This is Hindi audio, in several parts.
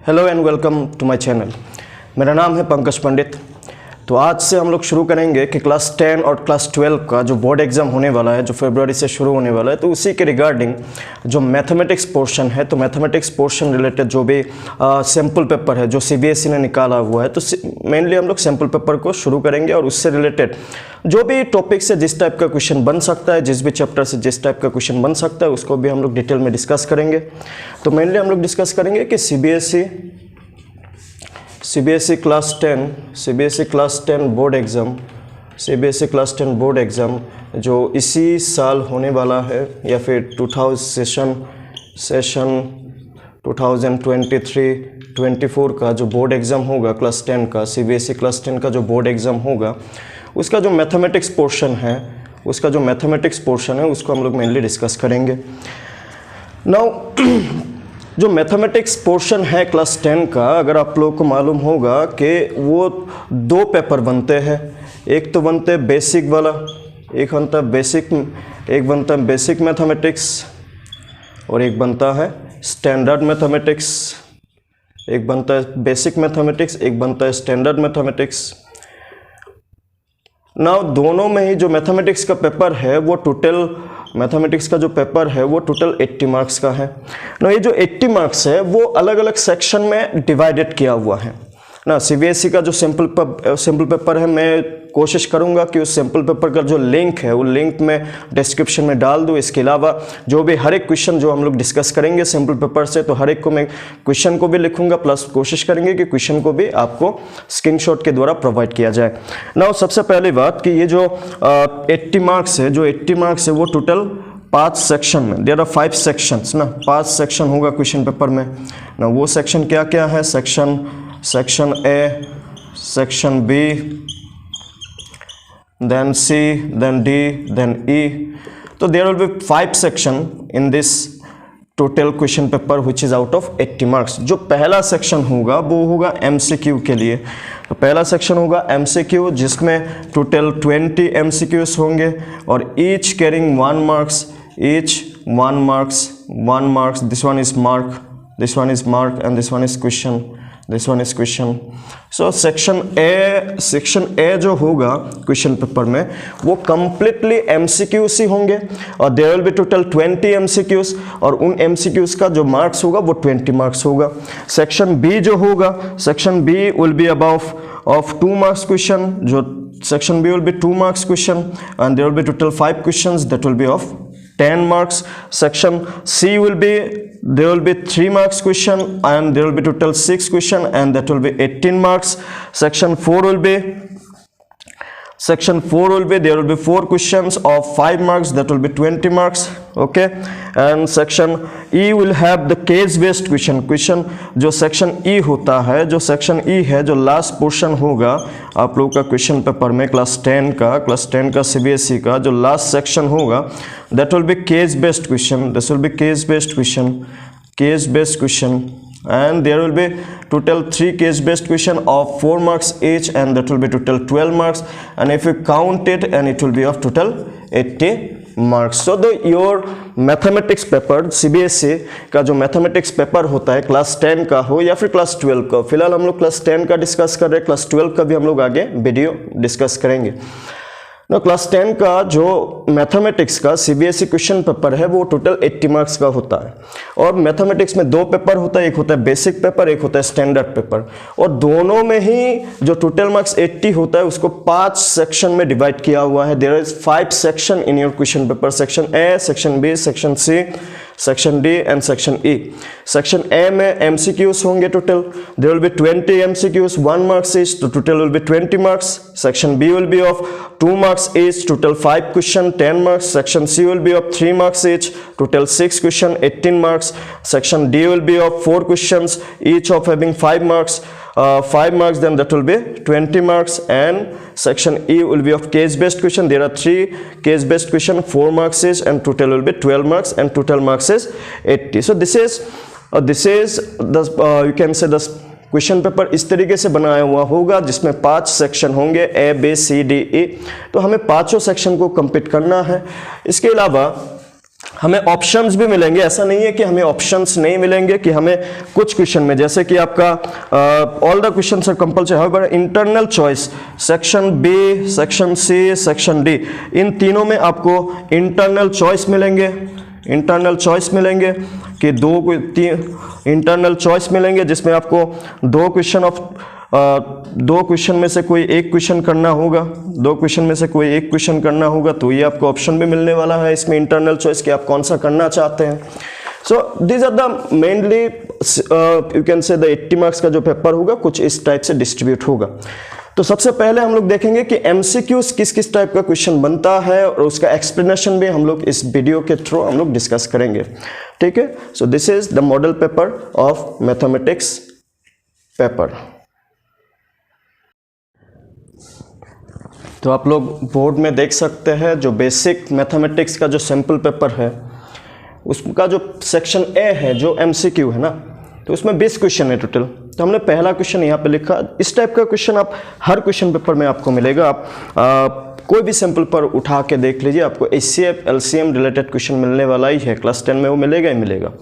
Hello and welcome to my channel. मेरा नाम है पंकज पंडित। तो आज से हम लोग शुरू करेंगे कि क्लास 10 और क्लास 12 का जो बोर्ड एग्ज़ाम होने वाला है, जो फरवरी से शुरू होने वाला है, तो उसी के रिगार्डिंग जो मैथमेटिक्स पोर्शन है, तो मैथमेटिक्स पोर्शन रिलेटेड जो भी सैम्पल पेपर है जो सीबीएसई ने निकाला हुआ है, तो मेनली हम लोग सैम्पल पेपर को शुरू करेंगे और उससे रिलेटेड जो भी टॉपिक से जिस टाइप का क्वेश्चन बन सकता है, जिस भी चैप्टर से जिस टाइप का क्वेश्चन बन सकता है, उसको भी हम लोग डिटेल में डिस्कस करेंगे। तो मेनली हम लोग डिस्कस करेंगे कि सीबीएसई क्लास 10 बोर्ड एग्ज़ाम जो इसी साल होने वाला है या फिर सेशन 2023-24 का जो बोर्ड एग्ज़ाम होगा क्लास 10 का, सीबीएसई क्लास 10 का जो बोर्ड एग्ज़ाम होगा, उसका जो मैथमेटिक्स पोर्शन है उसको हम लोग मेनली डिस्कस करेंगे। नाउ जो मैथमेटिक्स पोर्शन है क्लास 10 का, अगर आप लोगों को मालूम होगा कि वो दो पेपर बनते हैं। एक तो बनते हैं बेसिक वाला, एक बनता है बेसिक मैथमेटिक्स और एक बनता है स्टैंडर्ड मैथमेटिक्स। एक बनता है बेसिक मैथमेटिक्स, एक बनता है स्टैंडर्ड मैथमेटिक्स। नाउ दोनों में ही जो मैथमेटिक्स का पेपर है वो टोटल 80 मार्क्स का है ना। ये जो 80 मार्क्स है वो अलग अलग सेक्शन में डिवाइडेड किया हुआ है ना। सीबीएसई का जो सैम्पल पेपर है, मैं कोशिश करूंगा कि उस सैम्पल पेपर का जो लिंक है वो लिंक में डिस्क्रिप्शन में डाल दूँ। इसके अलावा जो भी हर एक क्वेश्चन जो हम लोग डिस्कस करेंगे सैम्पल पेपर से, तो हर एक को मैं क्वेश्चन को भी लिखूंगा, प्लस कोशिश करेंगे कि क्वेश्चन को भी आपको स्क्रीनशॉट के द्वारा प्रोवाइड किया जाए ना। सबसे पहली बात कि ये जो 80 मार्क्स है वो टोटल 5 सेक्शन में, देयर आर 5 सेक्शंस ना, 5 सेक्शन होगा क्वेश्चन पेपर में ना। वो सेक्शन क्या क्या है? Section A, section B, then C, then D, then E. So there will be 5 section in this total question paper which is out of 80 marks. जो पहला सेक्शन होगा वो होगा MCQ के लिए। तो पहला सेक्शन होगा MCQ जिसमें टोटल 20 MCQs होंगे और each carrying 1 marks, each 1 marks. This one is mark and this one is question. So section A जो होगा क्वेश्चन पेपर में वो कम्प्लीटली MCQs ही होंगे और there will be total 20 MCQs और उन MCQs का जो मार्क्स होगा वो 20 मार्क्स होगा। सेक्शन बी जो होगा, section B will be about of 2 marks question, जो section B will be 2 marks question and there will be total 5 questions that will be of 10 marks. Section C there will be 3 marks question and there will be total 6 question and that will be 18 marks. Section 4 will be there will be 4 questions of 5 marks that will be 20 marks. Okay, and section E will have the case based question जो section E होता है, जो section E है, जो लास्ट पोर्शन होगा आप लोगों का क्वेश्चन पेपर में क्लास 10 का सीबीएसई का जो लास्ट सेक्शन होगा, that will be case based question. This will be case based question and there will be total 3 case based question of 4 marks each and that will be total 12 marks and if you count it and it will be of total 80 marks. So your mathematics paper CBSE का जो मैथमेटिक्स पेपर होता है क्लास 10 का हो या फिर क्लास 12 का, फिलहाल हम लोग क्लास 10 का डिस्कस कर रहे हैं, क्लास 12 का भी हम लोग आगे वीडियो डिस्कस करेंगे ना। क्लास 10 का जो मैथमेटिक्स का सीबीएसई क्वेश्चन पेपर है वो टोटल 80 मार्क्स का होता है और मैथमेटिक्स में 2 पेपर होता है, एक होता है बेसिक पेपर, एक होता है स्टैंडर्ड पेपर और दोनों में ही जो टोटल मार्क्स 80 होता है उसको 5 सेक्शन में डिवाइड किया हुआ है। There is 5 section in your question paper, section A, section B, section C, section D and section E. Section A में MCQs होंगे total, there will be 20 MCQs, 1 marks each, तो total will be 20 marks. Section B will be of 2 marks each, total 5 question, 10 marks. Section C will be of 3 marks each, total 6 question, 18 marks. Section D will be of 4 questions, each of having 5 marks. 5 marks, then that will be 20 marks. And section E will be of case based question. There are 3 case based question, 4 marks each, and total will be 12 marks, and total marks is 80. So this is the you can say the question paper इस तरीके से बनाया हुआ होगा जिसमें 5 सेक्शन होंगे ए, बी, सी, डी, ई। तो हमें 5 सेक्शन को कंप्लीट करना है। इसके अलावा हमें ऑप्शंस भी मिलेंगे, ऐसा नहीं है कि हमें ऑप्शंस नहीं मिलेंगे, कि हमें कुछ क्वेश्चन में जैसे कि आपका all the questions are compulsory, however internal choice section B, section C, section D, इन तीनों में आपको इंटरनल चॉइस मिलेंगे, इंटरनल चॉइस मिलेंगे कि इंटरनल चॉइस मिलेंगे जिसमें आपको दो क्वेश्चन में से कोई एक क्वेश्चन करना होगा, दो क्वेश्चन में से कोई एक क्वेश्चन करना होगा, तो ये आपको ऑप्शन भी मिलने वाला है इसमें इंटरनल चॉइस कि आप कौन सा करना चाहते हैं। So these are the mainly you can say the 80 marks का जो पेपर होगा कुछ इस टाइप से डिस्ट्रीब्यूट होगा। तो सबसे पहले हम लोग देखेंगे कि एमसीक्यूज किस किस टाइप का क्वेश्चन बनता है और उसका एक्सप्लेनेशन भी हम लोग इस वीडियो के थ्रू हम लोग डिस्कस करेंगे, ठीक है। सो this is the model paper of mathematics paper. तो आप लोग बोर्ड में देख सकते हैं जो बेसिक मैथमेटिक्स का जो सैम्पल पेपर है उसका जो सेक्शन ए है जो एमसीक्यू है ना, तो उसमें 20 क्वेश्चन है टोटल। तो हमने पहला क्वेश्चन यहाँ पे लिखा, इस टाइप का क्वेश्चन आप हर क्वेश्चन पेपर में आपको मिलेगा। आप कोई भी सैम्पल पर उठा के देख लीजिए, आपको एचसीएफ एलसीएम रिलेटेड क्वेश्चन मिलने वाला ही है, क्लास 10 में वो मिलेगा ही मिलेगा।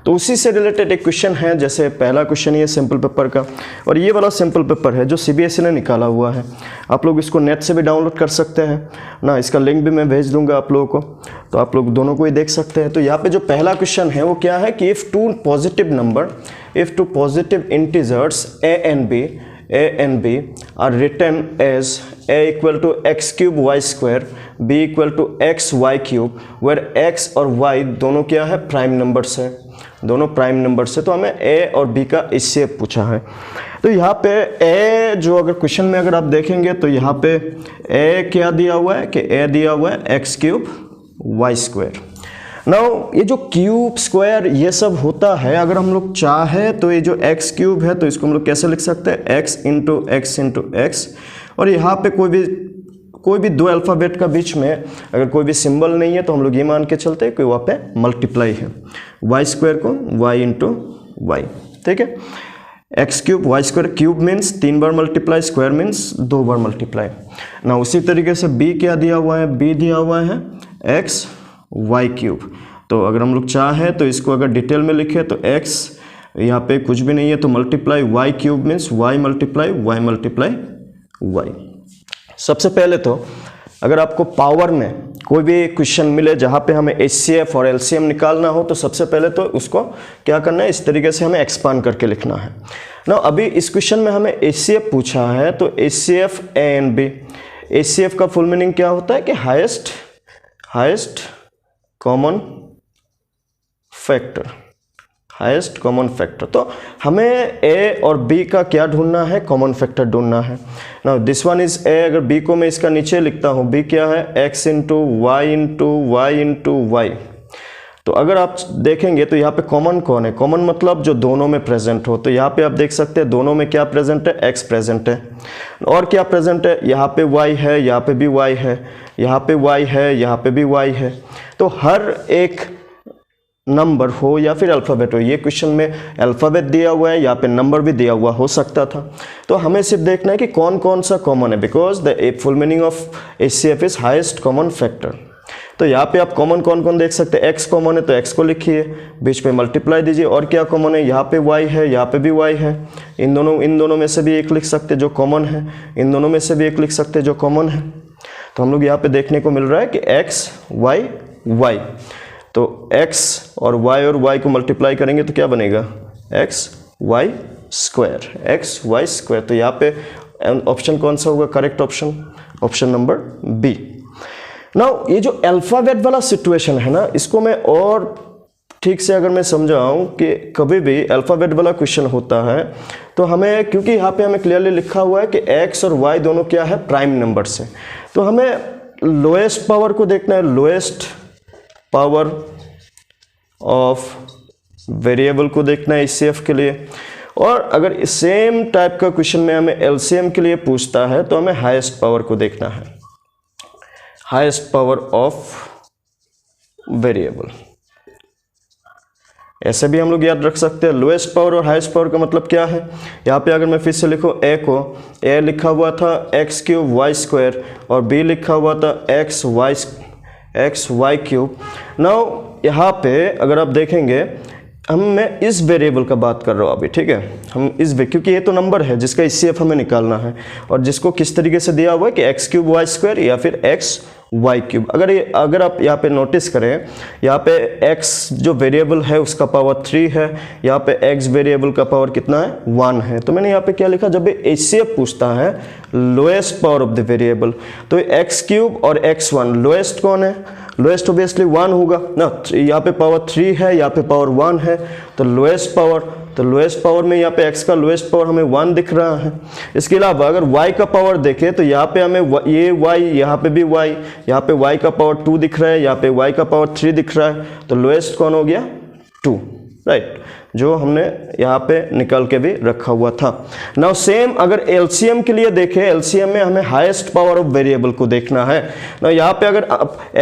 तो उसी से रिलेटेड एक क्वेश्चन है, जैसे पहला क्वेश्चन ये सैम्पल पेपर का, और ये वाला सैम्पल पेपर है जो सीबीएसई ने निकाला हुआ है। आप लोग इसको नेट से भी डाउनलोड कर सकते हैं ना, इसका लिंक भी मैं भेज दूंगा आप लोगों को, तो आप लोग दोनों को ही देख सकते हैं। तो यहाँ पे जो पहला क्वेश्चन है वो क्या है कि if two positive integers a and b are written as a equal to x cube y square, b equal to x y cube, where x और y दोनों क्या है, प्राइम नंबर्स है, दोनों प्राइम नंबर्स है। तो हमें a और b का इससे पूछा है। तो यहाँ पे a जो अगर क्वेश्चन में अगर आप देखेंगे तो यहाँ पे a क्या दिया हुआ है कि a दिया हुआ है x cube y square. Now ये जो क्यूब स्क्वायर ये सब होता है, अगर हम लोग चाहे तो ये जो x क्यूब है तो इसको हम लोग कैसे लिख सकते हैं, x इंटू एक्स, और यहाँ पे कोई भी दो अल्फ़ाबेट का बीच में अगर कोई भी सिंबल नहीं है तो हम लोग ये मान के चलते हैं कि वहाँ पे मल्टीप्लाई है, y स्क्वायर को y इंटू वाई, ठीक है। X cube y square, cube means 3 बार मल्टीप्लाई, स्क्वायर मीन्स 2 बार मल्टीप्लाई ना। उसी तरीके से b क्या दिया हुआ है, b दिया हुआ है x y क्यूब। तो अगर हम लोग चाहें तो इसको अगर डिटेल में लिखें तो x यहाँ पे कुछ भी नहीं है तो multiply y cube means y multiply y। सबसे पहले तो अगर आपको पावर में कोई भी क्वेश्चन मिले जहाँ पे हमें एचसीएफ और एलसीएम निकालना हो तो सबसे पहले तो उसको क्या करना है, इस तरीके से हमें एक्सपांड करके लिखना है ना। अभी इस क्वेश्चन में हमें एचसीएफ पूछा है तो HCF a and b, HCF का फुल मीनिंग क्या होता है कि highest common factor, highest common factor. तो हमें a और b का क्या ढूंढना है, कॉमन फैक्टर ढूंढना है ना। दिस वन इज a, अगर b को मैं इसका नीचे लिखता हूँ, b क्या है, x इंटू वाई। तो अगर आप देखेंगे तो यहाँ पे कॉमन कौन है, कॉमन मतलब जो दोनों में प्रेजेंट हो। तो यहाँ पे आप देख सकते हैं दोनों में क्या प्रेजेंट है, x प्रेजेंट है, और क्या प्रेजेंट है, यहाँ पे y है, यहाँ पे भी y है, यहाँ पे y है, यहाँ पे भी y है। तो हर एक नंबर हो या फिर अल्फ़ाबेट हो, ये क्वेश्चन में अल्फ़ाबेट दिया हुआ है, यहाँ पे नंबर भी दिया हुआ हो सकता था। तो हमें सिर्फ देखना है कि कौन कौन सा कॉमन है, because the full meaning of HCF is highest common factor. तो यहाँ पे आप कॉमन कौन कौन देख सकते हैं, x कॉमन है तो x को लिखिए, बीच में मल्टीप्लाई दीजिए, और क्या कॉमन है, यहाँ पे y है, यहाँ पे भी y है, इन दोनों में से भी एक लिख सकते जो कॉमन है, इन दोनों में से भी एक लिख सकते जो कॉमन है। तो हम लोग यहाँ पे देखने को मिल रहा है कि x y, तो x और y को मल्टीप्लाई करेंगे तो क्या बनेगा, x y स्क्वायर। तो यहाँ पे ऑप्शन कौन सा होगा, correct option number B. Now ये जो अल्फ़ाबेट वाला सिचुएशन है ना, इसको मैं और ठीक से अगर मैं समझाऊं कि कभी भी अल्फ़ाबेट वाला क्वेश्चन होता है तो हमें, क्योंकि यहाँ पे हमें क्लियरली लिखा हुआ है कि x और y दोनों क्या है, प्राइम नंबर से, तो हमें लोएस्ट पावर को देखना है, लोएस्ट पावर ऑफ वेरिएबल को देखना है एचसीएफ के लिए। और अगर सेम टाइप का क्वेश्चन में हमें एलसीएम के लिए पूछता है तो हमें हाईएस्ट पावर को देखना है, हाईएस्ट पावर ऑफ वेरिएबल। ऐसे भी हम लोग याद रख सकते हैं, लोएस्ट पावर और हाईएस्ट पावर का मतलब क्या है। यहाँ पे अगर मैं फिर से लिखूँ, a को a लिखा हुआ था x क्यूब वाई स्क्वायर और b लिखा हुआ था x x y cube. Now यहाँ पे अगर आप देखेंगे मैं इस वेरिएबल का बात कर रहा हूँ अभी, ठीक है, हम इस क्योंकि ये तो नंबर है जिसका HCF हमें निकालना है और जिसको किस तरीके से दिया हुआ है कि एक्स क्यूब वाई स्क्वायर या फिर एक्स वाई क्यूब। अगर आप यहाँ पे नोटिस करें, यहाँ पे x जो वेरिएबल है उसका पावर 3 है, यहाँ पे x वेरिएबल का पावर कितना है 1 है। तो मैंने यहाँ पे क्या लिखा, जब भी HCF पूछता है lowest power of the variable, तो एक्स क्यूब और x1 लोएस्ट कौन है, लोएस्ट ऑब्वियसली 1 होगा ना। यहाँ पे पावर 3 है, यहाँ पे पावर 1 है, तो लोएस्ट पावर में यहाँ पे x का लोएस्ट पावर हमें 1 दिख रहा है। इसके अलावा अगर y का पावर देखें तो यहाँ पे हमें ये y, यहाँ पे भी y, यहाँ पे y का पावर 2 दिख रहा है, यहाँ पे y का पावर 3 दिख रहा है, तो लोएस्ट कौन हो गया 2, राइट, जो हमने यहाँ पे निकाल के भी रखा हुआ था। नाउ सेम अगर LCM के लिए देखें, LCM में हमें हाईएस्ट पावर ऑफ वेरिएबल को देखना है। नाउ यहाँ पे अगर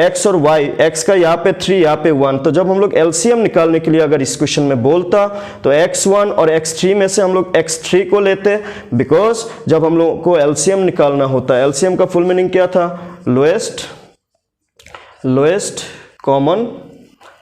x और y, x का यहाँ पे 3 यहाँ पे 1, तो जब हम लोग LCM निकालने के लिए अगर इस क्वेश्चन में बोलता तो x1 और x3 में से हम लोग x3 को लेते, बिकॉज जब हम लोग को LCM निकालना होता है, LCM का फुल मीनिंग क्या था, lowest common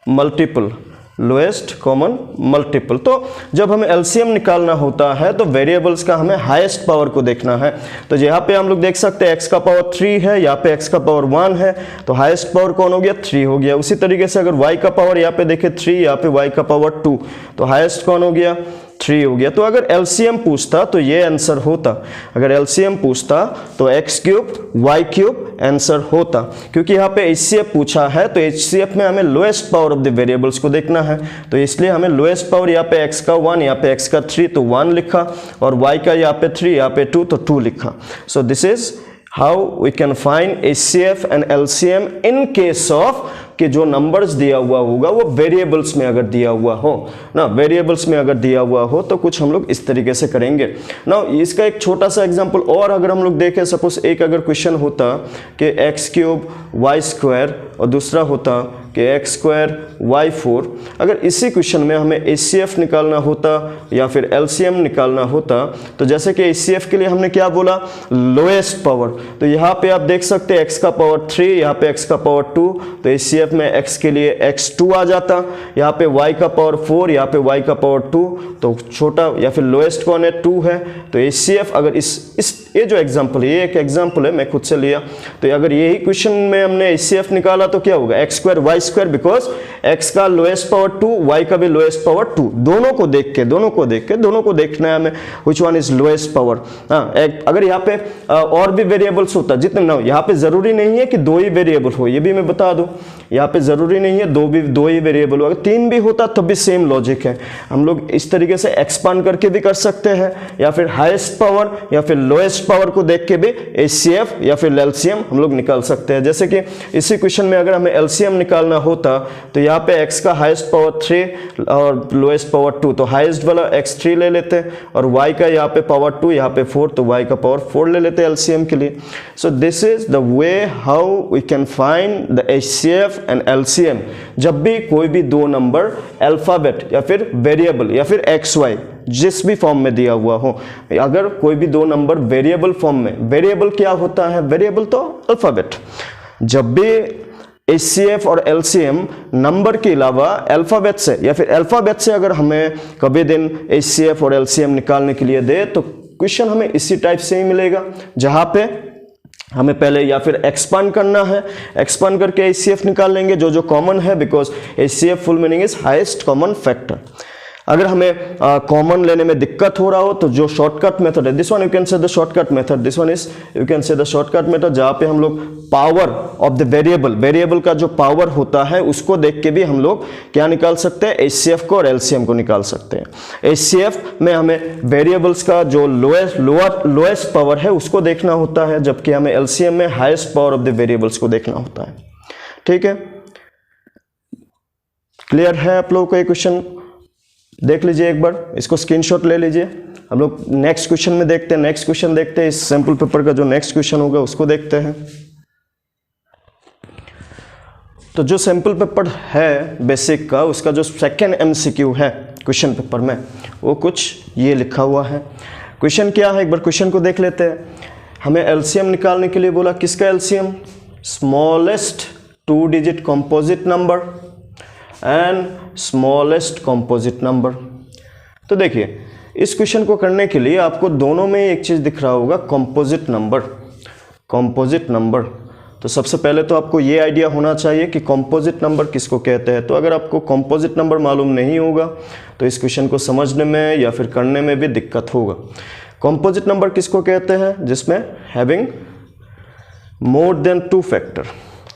multiple, lowest common multiple. तो जब हमें LCM निकालना होता है तो वेरिएबल्स का हमें हाईएस्ट पावर को देखना है। तो यहाँ पे हम लोग देख सकते हैं x का पावर 3 है, यहाँ पे x का पावर 1 है, तो हाईएस्ट पावर कौन हो गया 3 हो गया। उसी तरीके से अगर y का पावर यहाँ पे देखें 3, यहाँ पे y का पावर 2, तो हाईएस्ट कौन हो गया 3 हो गया। तो अगर LCM पूछता तो ये आंसर होता, अगर LCM पूछता तो x cube y cube answer होता, क्योंकि यहाँ पे HCF पूछा है तो HCF में हमें lowest power of the variables को देखना है, तो इसलिए हमें लोएस्ट पावर यहाँ पे x का 1, यहाँ पे x का 3 तो 1 लिखा, और y का यहाँ पे 3, यहाँ पे 2 तो 2 लिखा। So this is how we can find HCF and LCM in case of कि जो नंबर्स दिया हुआ होगा वो वेरिएबल्स में अगर दिया हुआ हो ना, वेरिएबल्स में अगर दिया हुआ हो तो कुछ हम लोग इस तरीके से करेंगे ना। इसका एक छोटा सा एग्जांपल और अगर हम लोग देखें, सपोज एक अगर क्वेश्चन होता कि एक्स क्यूब वाई स्क्वायर और दूसरा होता कि एक्स स्क्वायर वाई 4, अगर इसी क्वेश्चन में हमें HCF निकालना होता या फिर LCM निकालना होता, तो जैसे कि HCF के लिए हमने क्या बोला, लोएस्ट पावर, तो यहाँ पे आप देख सकते हैं x का पावर 3, यहाँ पे x का पावर 2, तो HCF में x के लिए x2 आ जाता, यहाँ पे y का पावर 4, यहाँ पे y का पावर 2, तो छोटा या फिर लोएस्ट कौन है 2 है। तो HCF अगर इस ये जो एग्जांपल है, ये एक एग्जांपल है मैं खुद से लिया, तो अगर यही क्वेश्चन में हमने HCF निकाला तो क्या होगा, x square y square, because x का लोएस्ट पावर 2, y का भी लोएस्ट पावर 2, दोनों को देखना है हमें which one is lowest power. अगर यहाँ पे और भी वेरिएबल्स होता, जितने ना, यहाँ पे जरूरी नहीं है कि 2 ही वेरिएबल हो, ये भी मैं बता दूं, यहाँ पे जरूरी नहीं है 2 ही वेरिएबल हो, अगर 3 भी होता तब भी सेम लॉजिक है। हम लोग इस तरीके से एक्सपांड करके भी कर सकते हैं, या फिर हाईएस्ट पावर या फिर लोएस्ट पावर को देख के भी HCF या फिर LCM हम लोग निकाल सकते हैं। जैसे कि इसी क्वेश्चन में अगर हमें LCM निकालना होता तो यहाँ पे x का हाईएस्ट पावर 3 और लोएस्ट पावर 2, तो हाईएस्ट वाला x3 ले लेते, और y का यहाँ पे पावर 2, यहाँ पे 4, तो y का पावर 4 ले लेते LCM के लिए। So this is the way how we can find the HCF and LCM जब भी कोई भी 2 नंबर अल्फाबेट या फिर वेरिएबल या फिर XY जिस भी फॉर्म में दिया हुआ हो, अगर कोई भी 2 नंबर वेरिएबल फॉर्म में, वेरिएबल क्या होता है, वेरिएबल तो अल्फाबेट, जब भी HCF और LCM नंबर के अलावा अल्फाबेट से या फिर अल्फाबेट से अगर हमें कभी दिन HCF और LCM निकालने के लिए दे तो क्वेश्चन हमें इसी टाइप से ही मिलेगा, जहां पे हमें पहले या फिर एक्सपांड करना है, एक्सपांड करके HCF निकाल लेंगे जो कॉमन है, because HCF full meaning is highest common factor. अगर हमें कॉमन लेने में दिक्कत हो रहा हो तो जो शॉर्टकट मेथड है, this one you can say the shortcut method, this one is you can say the shortcut method, जहाँ पे हम लोग पावर ऑफ द वेरिएबल का जो पावर होता है उसको देख के भी हम लोग क्या निकाल सकते हैं, HCF को और LCM को निकाल सकते हैं। HCF में हमें वेरिएबल्स का जो लोएस्ट पावर है उसको देखना होता है, जबकि हमें LCM में highest power of the variables को देखना होता है। ठीक है, क्लियर है आप लोगों को ये क्वेश्चन? देख लीजिए एक बार, इसको स्क्रीनशॉट ले लीजिए। हम लोग नेक्स्ट क्वेश्चन में देखते हैं, नेक्स्ट क्वेश्चन देखते हैं, इस सैंपल पेपर का जो नेक्स्ट क्वेश्चन होगा उसको देखते हैं। तो जो सैंपल पेपर है बेसिक का, उसका जो सेकंड MCQ है क्वेश्चन पेपर में, वो कुछ ये लिखा हुआ है। क्वेश्चन क्या है, एक बार क्वेश्चन को देख लेते हैं। हमें LCM निकालने के लिए बोला, किसका LCM, smallest 2 digit composite number and smallest composite number. तो देखिए इस क्वेश्चन को करने के लिए आपको दोनों में एक चीज़ दिख रहा होगा, कंपोजिट नंबर। कंपोजिट नंबर, तो सबसे पहले तो आपको ये आइडिया होना चाहिए कि कंपोजिट नंबर किसको कहते हैं। तो अगर आपको कंपोजिट नंबर मालूम नहीं होगा तो इस क्वेश्चन को समझने में या फिर करने में भी दिक्कत होगा। कंपोजिट नंबर किसको कहते हैं? जिसमें हैविंग मोर देन 2 फैक्टर,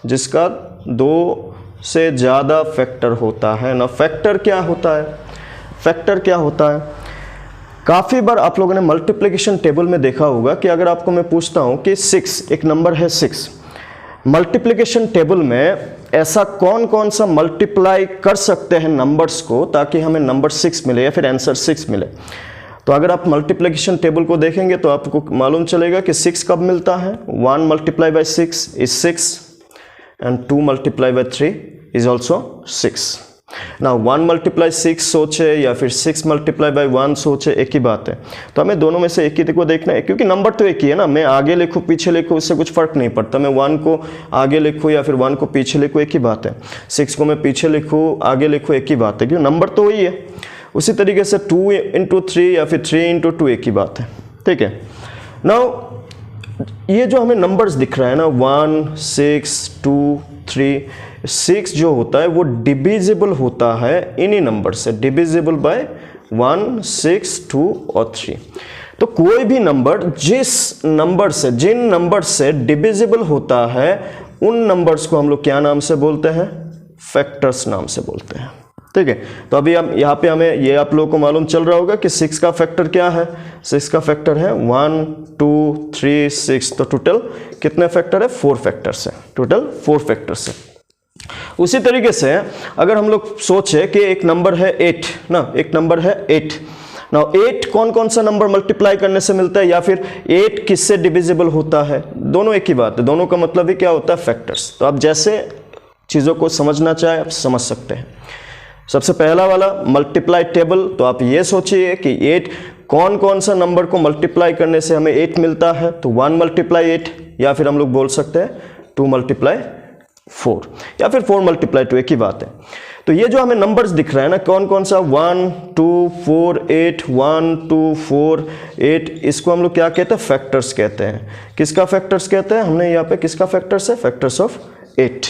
जिसका 2 से ज़्यादा फैक्टर होता है ना। फैक्टर क्या होता है? फैक्टर क्या होता है? काफ़ी बार आप लोगों ने मल्टीप्लिकेशन टेबल में देखा होगा कि अगर आपको मैं पूछता हूँ कि 6, एक नंबर है 6, मल्टीप्लिकेशन टेबल में ऐसा कौन कौन सा मल्टीप्लाई कर सकते हैं नंबर्स को ताकि हमें नंबर 6 मिले या फिर आंसर 6 मिले। तो अगर आप मल्टीप्लिकेशन टेबल को देखेंगे तो आपको मालूम चलेगा कि 6 कब मिलता है? 1 multiply by 6 is 6 and 2 multiply by 3 is also 6। ना 1 मल्टीप्लाई 6 सोचे या फिर 6 मल्टीप्लाई बाई 1 सोचे, एक ही बात है। तो हमें दोनों में से एक ही को देखना है, क्योंकि नंबर तो एक ही है ना। मैं आगे लिखूँ पीछे लिखूँ उससे कुछ फर्क नहीं पड़ता। मैं 1 को आगे लिखूँ या फिर 1 को पीछे लिखूँ, एक ही बात है। 6 को मैं पीछे लिखूँ आगे लिखूँ, एक ही बात है, क्योंकि नंबर तो वही है। उसी तरीके से 2 इंटू 3 या फिर 3 इंटू 2 एक ही बात है, ठीक है। नाउ ये जो हमें नंबर्स दिख रहा है ना 1, 6, 2, 3, 6 जो होता है वो डिविजिबल होता है इन्हीं नंबर से, डिविजिबल बाय 1, 6, 2 और 3। तो कोई भी नंबर जिस नंबर से, जिन नंबर से डिविजिबल होता है उन नंबर्स को हम लोग क्या नाम से बोलते हैं? फैक्टर्स नाम से बोलते हैं, ठीक है। तो अभी हम यहाँ पे हमें ये आप लोगों को मालूम चल रहा होगा कि 6 का फैक्टर क्या है? 6 का फैक्टर है 1, 2, 3, 6। तो टोटल कितने फैक्टर है? 4 फैक्टर्स है, टोटल 4 फैक्टर्स है। उसी तरीके से अगर हम लोग सोचे कि एक नंबर है 8 ना, एक नंबर है 8 ना, 8 कौन कौन सा नंबर मल्टीप्लाई करने से मिलता है या फिर 8 किससे डिविजिबल होता है? दोनों एक ही बात है, दोनों का मतलब ही क्या होता है? फैक्टर्स। तो आप जैसे चीज़ों को समझना चाहे आप समझ सकते हैं। सबसे पहला वाला मल्टीप्लाई टेबल, तो आप ये सोचिए कि 8 कौन कौन सा नंबर को मल्टीप्लाई करने से हमें 8 मिलता है? तो 1 मल्टीप्लाई 8 या फिर हम लोग बोल सकते हैं 2 मल्टीप्लाई 4 या फिर 4 मल्टीप्लाई 2, एक ही बात है। तो ये जो हमें नंबर्स दिख रहा है ना, कौन कौन सा 1, 2, 4, 8, 1, 2, 4, 8, इसको हम लोग क्या कहते हैं? फैक्टर्स कहते हैं। किसका फैक्टर्स कहते हैं? हमने यहाँ पे किसका फैक्टर्स है? Factors of 8।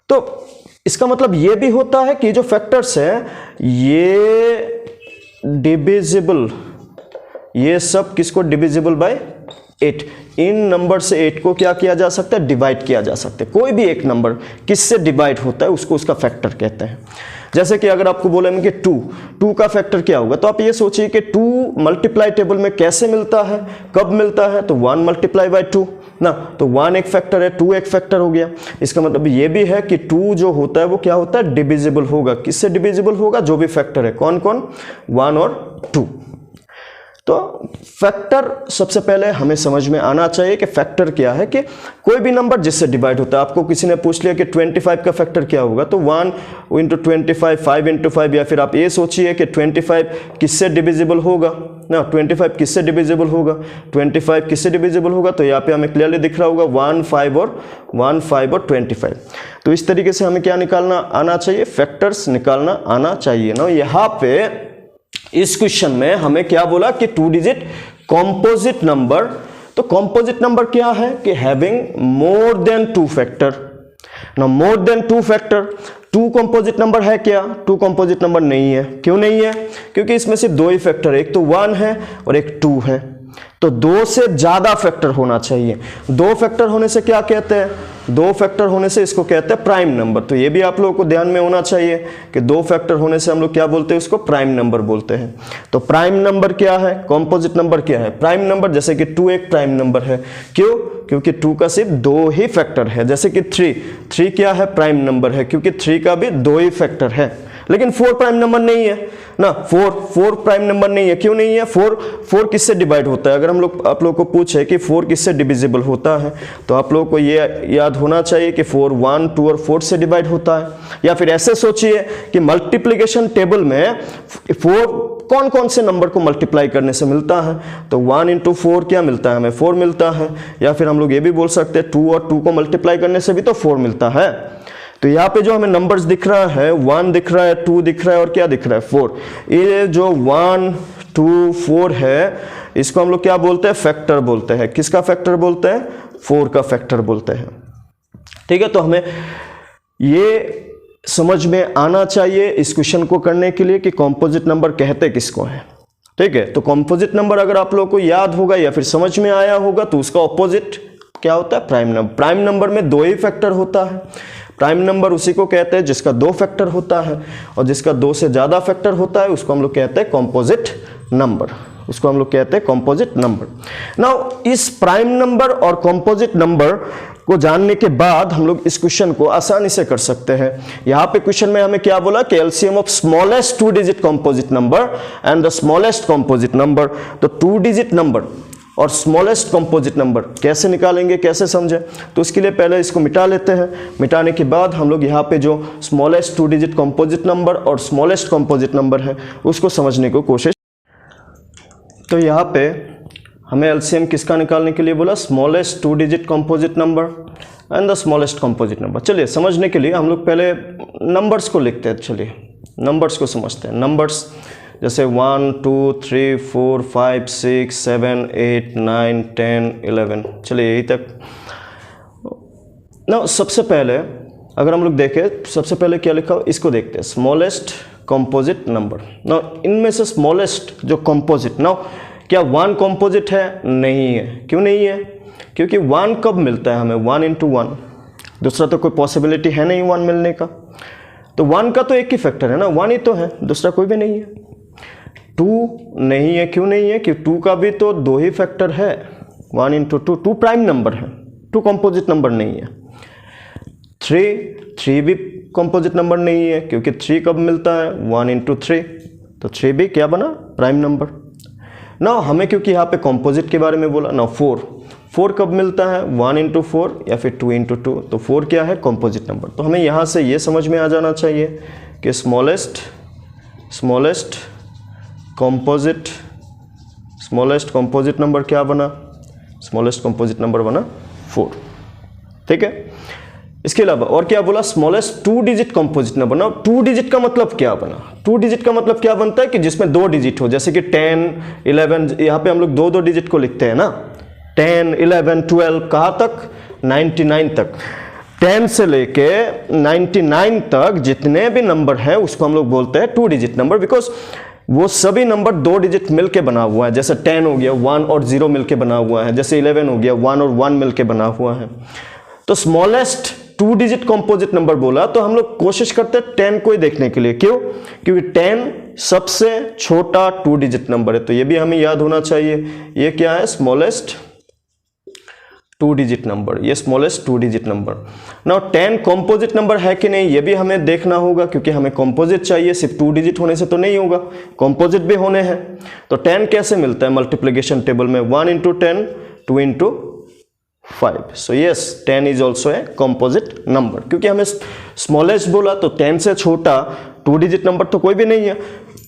तो इसका मतलब ये भी होता है कि जो फैक्टर्स है ये डिविजिबल, ये सब किसको डिविजिबल बाय 8, इन नंबर से 8 को क्या किया जा सकता है? डिवाइड किया जा सकता है। कोई भी एक नंबर किससे डिवाइड होता है उसको उसका फैक्टर कहते हैं। जैसे कि अगर आपको बोलेंगे कि 2 का फैक्टर क्या होगा, तो आप ये सोचिए कि 2 मल्टीप्लाई टेबल में कैसे मिलता है, कब मिलता है? तो 1 मल्टीप्लाई बाई 2 ना, तो 1 एक फैक्टर है, 2 एक फैक्टर हो गया। इसका मतलब ये भी है कि 2 जो होता है वो क्या होता है? डिविजिबल होगा। किससे डिविजिबल होगा? जो भी फैक्टर है। कौन कौन? 1 और 2। तो फैक्टर सबसे पहले हमें समझ में आना चाहिए कि फैक्टर क्या है, कि कोई भी नंबर जिससे डिवाइड होता है। आपको किसी ने पूछ लिया कि 25 का फैक्टर क्या होगा, तो 1 इंटू 25, 5 इंटू 5, या फिर आप ये सोचिए कि 25 किससे डिविजिबल होगा ना, 25 किससे डिविजिबल होगा, 25 किससे डिविजिबल होगा, तो यहाँ पे हमें क्लियरली दिख रहा होगा 1, 5 और 25। तो इस तरीके से हमें क्या निकालना आना चाहिए? फैक्टर्स निकालना आना चाहिए ना। यहाँ पे इस क्वेश्चन में हमें क्या बोला कि 2 डिजिट कंपोजिट नंबर। तो कंपोजिट नंबर क्या है? कि हैविंग मोर देन 2 फैक्टर ना, more than 2 factor. 2 composite number है क्या? 2 कंपोजिट नंबर नहीं है। क्यों नहीं है? क्योंकि इसमें सिर्फ 2 ही फैक्टर है, एक तो 1 है और एक 2 है। तो 2 से ज्यादा फैक्टर होना चाहिए। 2 फैक्टर होने से क्या कहते हैं? 2 फैक्टर होने से इसको कहते हैं प्राइम नंबर। तो ये भी आप लोगों को ध्यान में होना चाहिए कि 2 फैक्टर होने से हम लोग क्या बोलते हैं? उसको प्राइम नंबर बोलते हैं। तो प्राइम नंबर क्या है? कंपोजिट नंबर क्या है? Prime number. जैसे कि 2 एक प्राइम नंबर है। क्यों? क्योंकि 2 का सिर्फ 2 ही फैक्टर है। जैसे कि 3 क्या है? प्राइम नंबर है, क्योंकि 3 का भी 2 ही फैक्टर है लेकिन 4 प्राइम नंबर नहीं है ना, 4 प्राइम नंबर नहीं है। क्यों नहीं है? 4 किससे डिवाइड होता है? अगर आप लोग को पूछे कि 4 किससे डिविजिबल होता है तो आप लोग को ये याद होना चाहिए कि 4 1 2 और 4 से डिवाइड होता है। या फिर ऐसे सोचिए कि मल्टीप्लिकेशन टेबल में 4 कौन कौन से नंबर को मल्टीप्लाई करने से मिलता है, तो 1 इंटू 4 क्या मिलता है हमें? 4 मिलता है। या फिर हम लोग ये भी बोल सकते हैं 2 और 2 को मल्टीप्लाई करने से भी तो 4 मिलता है। तो यहाँ पे जो हमें नंबर्स दिख रहा है 1 दिख रहा है, 2 दिख रहा है और क्या दिख रहा है? 4। ये जो 1 2 4 है इसको हम लोग क्या बोलते हैं? फैक्टर बोलते हैं। किसका फैक्टर बोलते हैं? 4 का फैक्टर बोलते हैं। ठीक है, तो हमें ये समझ में आना चाहिए इस क्वेश्चन को करने के लिए कि कॉम्पोजिट नंबर कहते किसको है। ठीक है, तो कॉम्पोजिट नंबर अगर आप लोगों को याद होगा या फिर समझ में आया होगा तो उसका ऑपोजिट क्या होता है? Prime number. प्राइम नंबर में 2 ही फैक्टर होता है। प्राइम नंबर उसी को कहते हैं जिसका 2 फैक्टर होता है, और जिसका 2 से ज्यादा फैक्टर होता है उसको हम लोग कहते हैं कॉम्पोजिट नंबर। उसको हम लोग कहते हैं कॉम्पोजिट नंबर। नाउ इस प्राइम नंबर और कॉम्पोजिट नंबर को जानने के बाद हम लोग इस क्वेश्चन को आसानी से कर सकते हैं। यहाँ पे क्वेश्चन में हमें क्या बोला कि LCM of smallest 2 digit composite number and the smallest composite number. तो 2 डिजिट नंबर और स्मॉलेस्ट कॉम्पोजिट नंबर कैसे निकालेंगे, कैसे समझे? तो उसके लिए पहले इसको मिटा लेते हैं। मिटाने के बाद हम लोग यहाँ पे जो स्मॉलेस्ट 2 डिजिट कॉम्पोजिट नंबर और स्मॉलेस्ट कॉम्पोजिट नंबर है उसको समझने की कोशिश। तो यहाँ पे हमें एलसीएम किसका निकालने के लिए बोला? Smallest 2 digit composite number and the smallest composite number. चलिए समझने के लिए हम लोग पहले नंबर्स को लिखते हैं। चलिए नंबर्स को समझते हैं। नंबर्स जैसे 1 2 3 4 5 6 7 8 9 10 11। चलिए यही तक ना। सबसे पहले अगर हम लोग देखें सबसे पहले क्या लिखा हो इसको देखते हैं, स्मॉलेस्ट कॉम्पोजिट नंबर। ना इनमें से स्मॉलेस्ट जो कॉम्पोजिट, ना क्या 1 कॉम्पोजिट है? नहीं है। क्यों नहीं है? क्योंकि 1 कब मिलता है हमें? 1 इंटू 1। दूसरा तो कोई पॉसिबिलिटी है नहीं 1 मिलने का। तो 1 का तो एक ही फैक्टर है ना, 1 ही तो है, दूसरा कोई भी नहीं है। 2 नहीं है। क्यों नहीं है? कि 2 का भी तो 2 ही फैक्टर है, 1 इंटू 2। 2 प्राइम नंबर है, 2 कॉम्पोजिट नंबर नहीं है। 3 भी कॉम्पोजिट नंबर नहीं है क्योंकि 3 कब मिलता है? 1 इंटू 3। तो 3 भी क्या बना? प्राइम नंबर ना। हमें क्योंकि यहाँ पे कॉम्पोजिट के बारे में बोला ना। 4 कब मिलता है? 1 इंटू 4 या फिर 2 इंटू 2। तो 4 क्या है? Composite number. तो हमें यहाँ से ये समझ में आ जाना चाहिए कि स्मॉलेस्ट कॉम्पोजिट नंबर क्या बना? स्मॉलेस्ट कॉम्पोजिट नंबर बना 4। ठीक है, इसके अलावा और क्या बोला? Smallest 2 digit composite number. ना 2 डिजिट का मतलब क्या बना? 2 डिजिट का मतलब क्या बनता है कि जिसमें 2 डिजिट हो, जैसे कि 10 11। यहाँ पे हम लोग 2 डिजिट को लिखते हैं ना, 10 11 12। कहाँ तक? 99 तक। 10 से लेके 99 तक जितने भी नंबर है उसको हम लोग बोलते हैं 2 डिजिट नंबर, बिकॉज वो सभी नंबर 2 डिजिट मिलके बना हुआ है। जैसे 10 हो गया 1 और 0 मिलके बना हुआ है, जैसे 11 हो गया 1 और 1 मिलके बना हुआ है। तो स्मॉलेस्ट 2 डिजिट कॉम्पोजिट नंबर बोला तो हम लोग कोशिश करते हैं 10 को ही देखने के लिए। क्यों? क्योंकि 10 सबसे छोटा 2 डिजिट नंबर है। तो ये भी हमें याद होना चाहिए। ये क्या है? Smallest 2 digit number. ये smallest 2 digit number. Now 10 composite number है कि नहीं ये भी हमें देखना होगा, क्योंकि हमें कॉम्पोजिट चाहिए, सिर्फ 2 डिजिट होने से तो नहीं होगा, कॉम्पोजिट भी होने हैं। तो 10 कैसे मिलता है मल्टीप्लिकेशन टेबल में? 1 into 10 2 into 5। So yes 10 is also a composite number. क्योंकि हमें स्मॉलेस्ट बोला तो 10 से छोटा 2 डिजिट नंबर तो कोई भी नहीं है,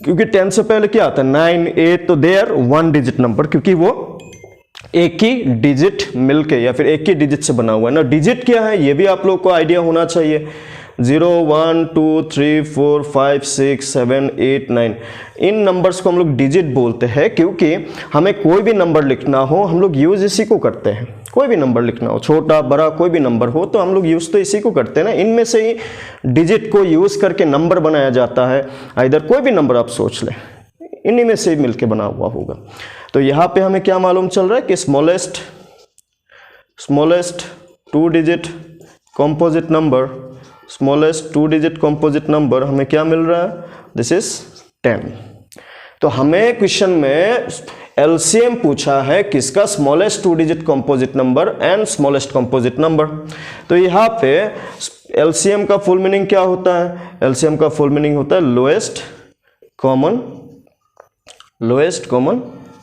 क्योंकि 10 से पहले क्या आता है? 9 8। तो दे आर 1 डिजिट नंबर, क्योंकि वो एक ही डिजिट मिलके या फिर एक ही डिजिट से बना हुआ है ना। डिजिट क्या है ये भी आप लोग को आइडिया होना चाहिए। 0 1 2 3 4 5 6 7 8 9 इन नंबर्स को हम लोग डिजिट बोलते हैं, क्योंकि हमें कोई भी नंबर लिखना हो हम लोग यूज इसी को करते हैं। कोई भी नंबर लिखना हो, छोटा बड़ा कोई भी नंबर हो, तो हम लोग यूज तो इसी को करते हैं ना। इनमें से ही डिजिट को यूज करके नंबर बनाया जाता है। इधर कोई भी नंबर आप सोच लें, इन्हीं में से मिलके बना हुआ होगा। तो यहाँ पे हमें क्या मालूम चल रहा है कि smallest 2 digit composite number, smallest 2 digit composite number हमें क्या मिल रहा है? This is 10। तो हमें क्वेश्चन में एलसीएम पूछा है किसका? Smallest 2 digit composite number and smallest composite number. तो यहाँ पे एलसीएम का फुल मीनिंग क्या होता है? एलसीएम का फुल मीनिंग होता है लोएस्ट कॉमन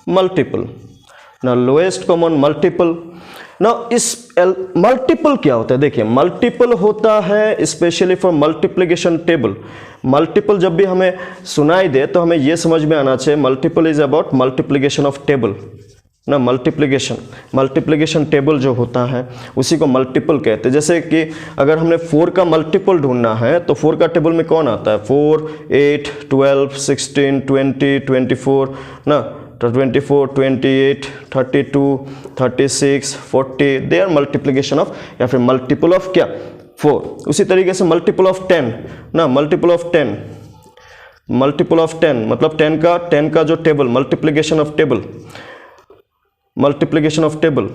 मल्टीपल। ना लोएस्ट कॉमन मल्टीपल। ना इस मल्टीपल क्या होता है? देखिए मल्टीपल होता है specially for multiplication table. Multiple जब भी हमें सुनाई दे तो हमें यह समझ में आना चाहिए multiple is about multiplication of table ना। मल्टीप्लिकेशन टेबल जो होता है उसी को मल्टीपल कहते हैं। जैसे कि अगर हमने 4 का मल्टीपल ढूंढना है तो 4 का टेबल में कौन आता है? 4, 8, 12, 16, 20, 24 ना। 24, 28, 32, 36, 40 दे आर मल्टीप्लिकेशन ऑफ या फिर मल्टीपल ऑफ क्या? 4। उसी तरीके से मल्टीपल ऑफ 10 ना। मल्टीपल ऑफ 10 मतलब 10 का जो टेबल मल्टीप्लिकेशन ऑफ टेबल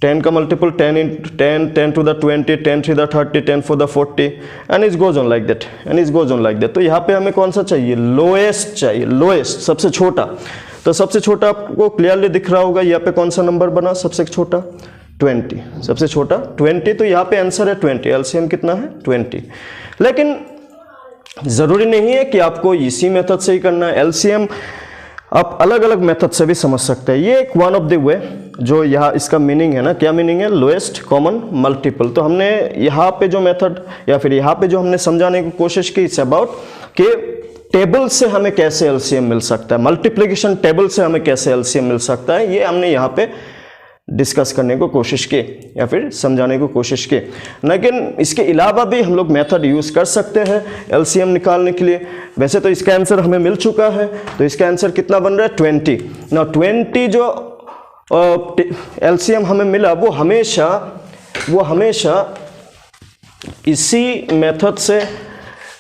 10 का multiple 10 into 10, 10 to the 20, 10 to the 30, 10 for the 40 and it goes on like that। तो यहाँ पे हमें कौन सा चाहिए? लोएस्ट चाहिए। लोएस्ट सबसे छोटा। तो सबसे छोटा आपको क्लियरली दिख रहा होगा यहाँ पे कौन सा नंबर बना? सबसे छोटा 20। सबसे छोटा 20। तो यहाँ पे आंसर है 20। एलसीएम कितना है? 20। लेकिन जरूरी नहीं है कि आपको इसी मेथड से ही करना है। एलसीएम आप अलग अलग मेथड से भी समझ सकते हैं। ये एक वन ऑफ द वे जो यहाँ इसका मीनिंग है ना। क्या मीनिंग है? Lowest common multiple. तो हमने यहाँ पे जो मेथड या फिर यहाँ पे जो हमने समझाने की कोशिश की इट्स अबाउट कि टेबल से हमें कैसे एलसीएम मिल सकता है, मल्टीप्लिकेशन टेबल से हमें कैसे एलसीएम मिल सकता है, ये हमने यहाँ पे डिस्कस करने को कोशिश की या फिर समझाने को कोशिश की। लेकिन इसके अलावा भी हम लोग मेथड यूज़ कर सकते हैं एलसीएम निकालने के लिए। वैसे तो इसका आंसर हमें मिल चुका है, तो इसका आंसर कितना बन रहा है? 20 ना। 20 जो एलसीएम हमें मिला वो हमेशा इसी मेथड से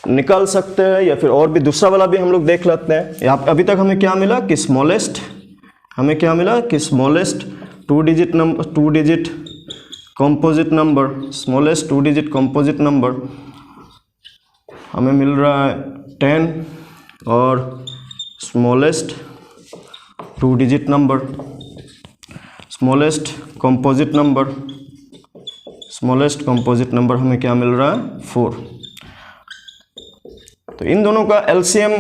निकाल सकते हैं या फिर और भी दूसरा वाला भी हम लोग देख लेते हैं। यहाँ अभी तक हमें क्या मिला कि smallest 2 digit composite number smallest 2 digit composite number हमें मिल रहा है 10 और smallest 2 digit number smallest composite number हमें क्या मिल रहा है? 4। तो इन दोनों का एलसीएम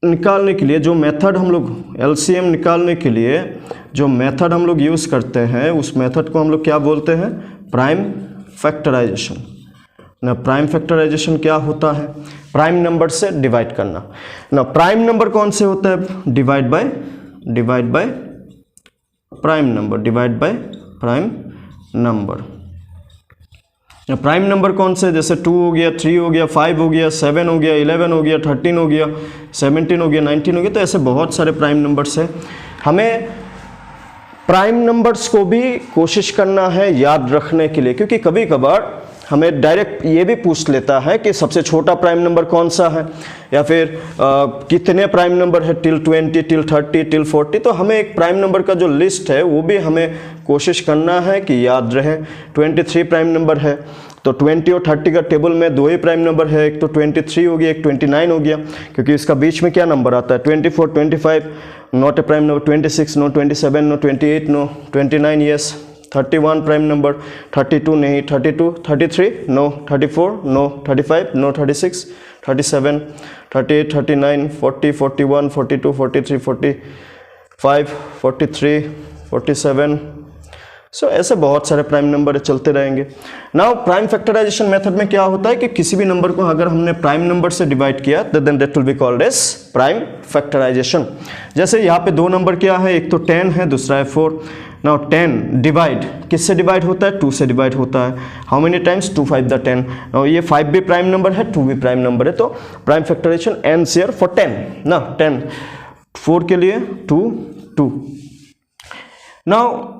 निकालने के लिए जो मेथड हम लोग एलसीएम निकालने के लिए जो मेथड हम लोग यूज़ करते हैं उस मेथड को हम लोग क्या बोलते हैं? प्राइम फैक्टराइजेशन ना। प्राइम फैक्टराइजेशन क्या होता है? प्राइम नंबर से डिवाइड करना ना। प्राइम नंबर कौन से होता है? Divide by prime number. Prime number कौन से? जैसे 2 हो गया, 3 हो गया, 5 हो गया, 7 हो गया, 11 हो गया, 13 हो गया, 17 हो गया, 19 हो गया। तो ऐसे बहुत सारे प्राइम नंबर्स हैं। हमें प्राइम नंबर्स को भी कोशिश करना है याद रखने के लिए, क्योंकि कभी कभार हमें डायरेक्ट ये भी पूछ लेता है कि सबसे छोटा प्राइम नंबर कौन सा है या फिर कितने प्राइम नंबर है टिल 20, टिल 30, टिल 40। तो हमें एक प्राइम नंबर का जो लिस्ट है वो भी हमें कोशिश करना है कि याद रहे। 23 प्राइम नंबर है तो 20 और 30 का टेबल में 2 ही प्राइम नंबर है, एक तो 23 हो गया, एक 29 हो गया, क्योंकि इसका बीच में क्या नंबर आता है? 24, 25 not a prime number, 26 no, 27 no, 28 no, 29 yes, 31 prime number, 32 नहीं, 32, 33 नो, 34 नो, 35 नो, 36, 37, 38, 39, 40, 41, 42, 43, 45, 43, 47। सो ऐसे बहुत सारे प्राइम नंबर चलते रहेंगे। नाउ प्राइम फैक्टराइजेशन मेथड में क्या होता है कि किसी भी नंबर को अगर हमने प्राइम नंबर से डिवाइड किया तो then that will be called as prime factorisation. जैसे यहाँ पे 2 नंबर क्या है? एक तो 10 है, दूसरा है 4। नाउ 10 डिवाइड किससे डिवाइड होता है? 2 से डिवाइड होता है। How many times? 2 5 the 10। Now ये 5 भी प्राइम नंबर है, 2 भी प्राइम नंबर है, तो प्राइम फैक्टराइजेशन एन शेयर फॉर 10 ना। 10 4 के लिए 2। नाउ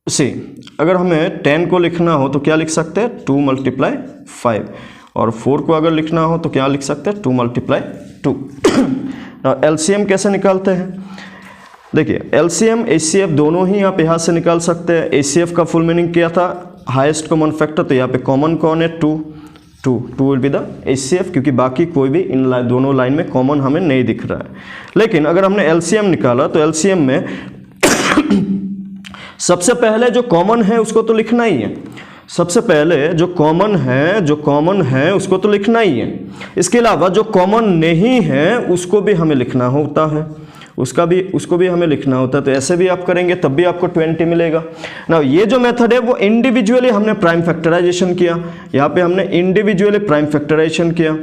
सी अगर हमें 10 को लिखना हो तो क्या लिख सकते हैं? 2 × 5। और 4 को अगर लिखना हो तो क्या लिख सकते हैं? 2 × 2। नाउ एलसीएम कैसे निकालते हैं? देखिए एलसीएम एचसीएफ दोनों ही आप यहाँ से निकाल सकते हैं। एचसीएफ का फुल मीनिंग क्या था? Highest common factor. तो यहाँ पे कॉमन कौन है? 2 विल बी द एचसीएफ, क्योंकि बाकी कोई भी इन दोनों लाइन में कॉमन हमें नहीं दिख रहा है। लेकिन अगर हमने एलसीएम निकाला तो एलसीएम में सबसे पहले जो कॉमन है उसको तो लिखना ही है। सबसे पहले जो कॉमन है उसको तो लिखना ही है। इसके अलावा जो कॉमन नहीं है उसको भी हमें लिखना होता है, उसको भी हमें लिखना होता है। तो ऐसे भी आप करेंगे तब भी आपको 20 मिलेगा ना। ये जो मेथड है वो इंडिविजुअली हमने प्राइम फैक्टराइजेशन किया, यहाँ पे हमने इंडिविजुअली प्राइम फैक्टराइजेशन किया।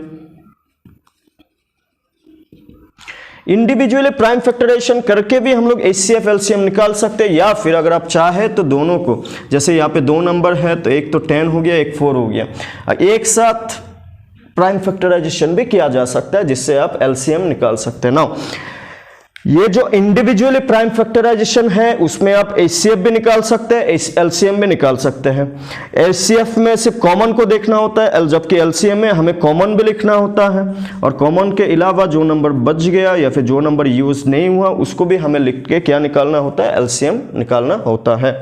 इंडिविजुअली प्राइम फैक्टराइजेशन करके भी हम लोग HCF LCM निकाल सकते हैं, या फिर अगर आप चाहे तो दोनों को, जैसे यहाँ पे 2 नंबर है तो एक तो 10 हो गया, एक 4 हो गया, एक साथ प्राइम फैक्टराइजेशन भी किया जा सकता है जिससे आप LCM निकाल सकते हैं। ना ये जो इंडिविजुअली प्राइम फैक्टराइजेशन है उसमें आप HCF भी निकाल सकते हैं, LCM भी निकाल सकते हैं। HCF में सिर्फ कॉमन को देखना होता है, जबकि LCM में हमें कॉमन भी लिखना होता है, और कॉमन के अलावा जो नंबर बच गया या फिर जो नंबर यूज नहीं हुआ उसको भी हमें लिख के क्या निकालना होता है, LCM निकालना होता है।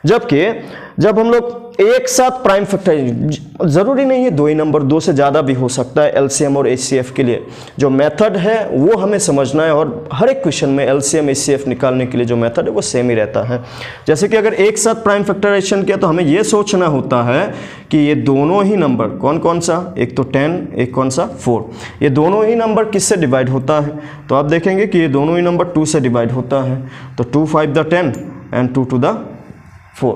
जबकि जब हम लोग एक साथ प्राइम फैक्टराइजेशन, जरूरी नहीं है 2 ही नंबर, 2 से ज़्यादा भी हो सकता है LCM और HCF के लिए। जो मेथड है वो हमें समझना है, और हर एक क्वेश्चन में LCM HCF निकालने के लिए जो मेथड है वो सेम ही रहता है। जैसे कि अगर एक साथ प्राइम फैक्टराइजेशन किया तो हमें ये सोचना होता है कि ये दोनों ही नंबर कौन कौन सा, एक तो 10, एक कौन सा 4, ये दोनों ही नंबर किससे डिवाइड होता है। तो आप देखेंगे कि ये दोनों ही नंबर 2 से डिवाइड होता है। तो 2 5 द 10 एंड 2 2 द 4।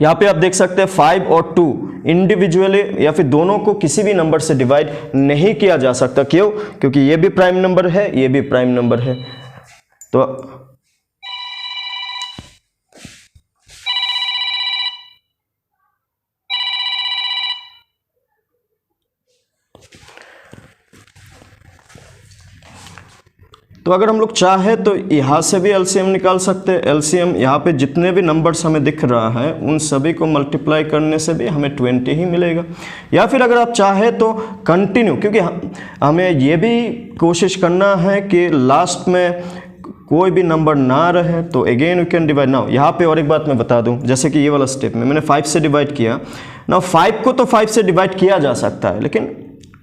यहाँ पे आप देख सकते हैं 5 और 2 इंडिविजुअली या फिर दोनों को किसी भी नंबर से डिवाइड नहीं किया जा सकता। क्यों? क्योंकि ये भी प्राइम नंबर है, ये भी प्राइम नंबर है। तो अगर हम लोग चाहे तो यहाँ से भी LCM निकाल सकते हैं। LCM यहाँ पे जितने भी नंबर्स हमें दिख रहा है उन सभी को मल्टीप्लाई करने से भी हमें 20 ही मिलेगा। या फिर अगर आप चाहे तो कंटिन्यू, क्योंकि हमें ये भी कोशिश करना है कि लास्ट में कोई भी नंबर ना रहे, तो again you can divide. Now यहाँ पे और एक बात मैं बता दूँ, जैसे कि ये वाला स्टेप में मैंने 5 से डिवाइड किया। नाउ 5 को तो 5 से डिवाइड किया जा सकता है, लेकिन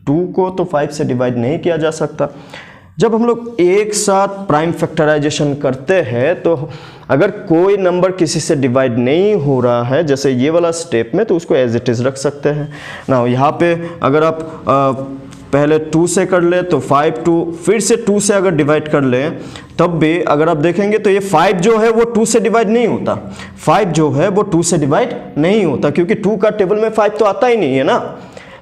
2 को तो 5 से डिवाइड नहीं किया जा सकता। जब हम लोग एक साथ प्राइम फैक्टराइजेशन करते हैं तो अगर कोई नंबर किसी से डिवाइड नहीं हो रहा है, जैसे ये वाला स्टेप में, तो उसको एज इट इज़ रख सकते हैं ना। यहाँ पे अगर आप पहले 2 से कर ले तो 5 2, फिर से 2 से अगर डिवाइड कर ले तब भी अगर आप देखेंगे तो ये 5 जो है वो 2 से डिवाइड नहीं होता। 5 जो है वो 2 से डिवाइड नहीं होता, क्योंकि 2 का टेबल में 5 तो आता ही नहीं है ना।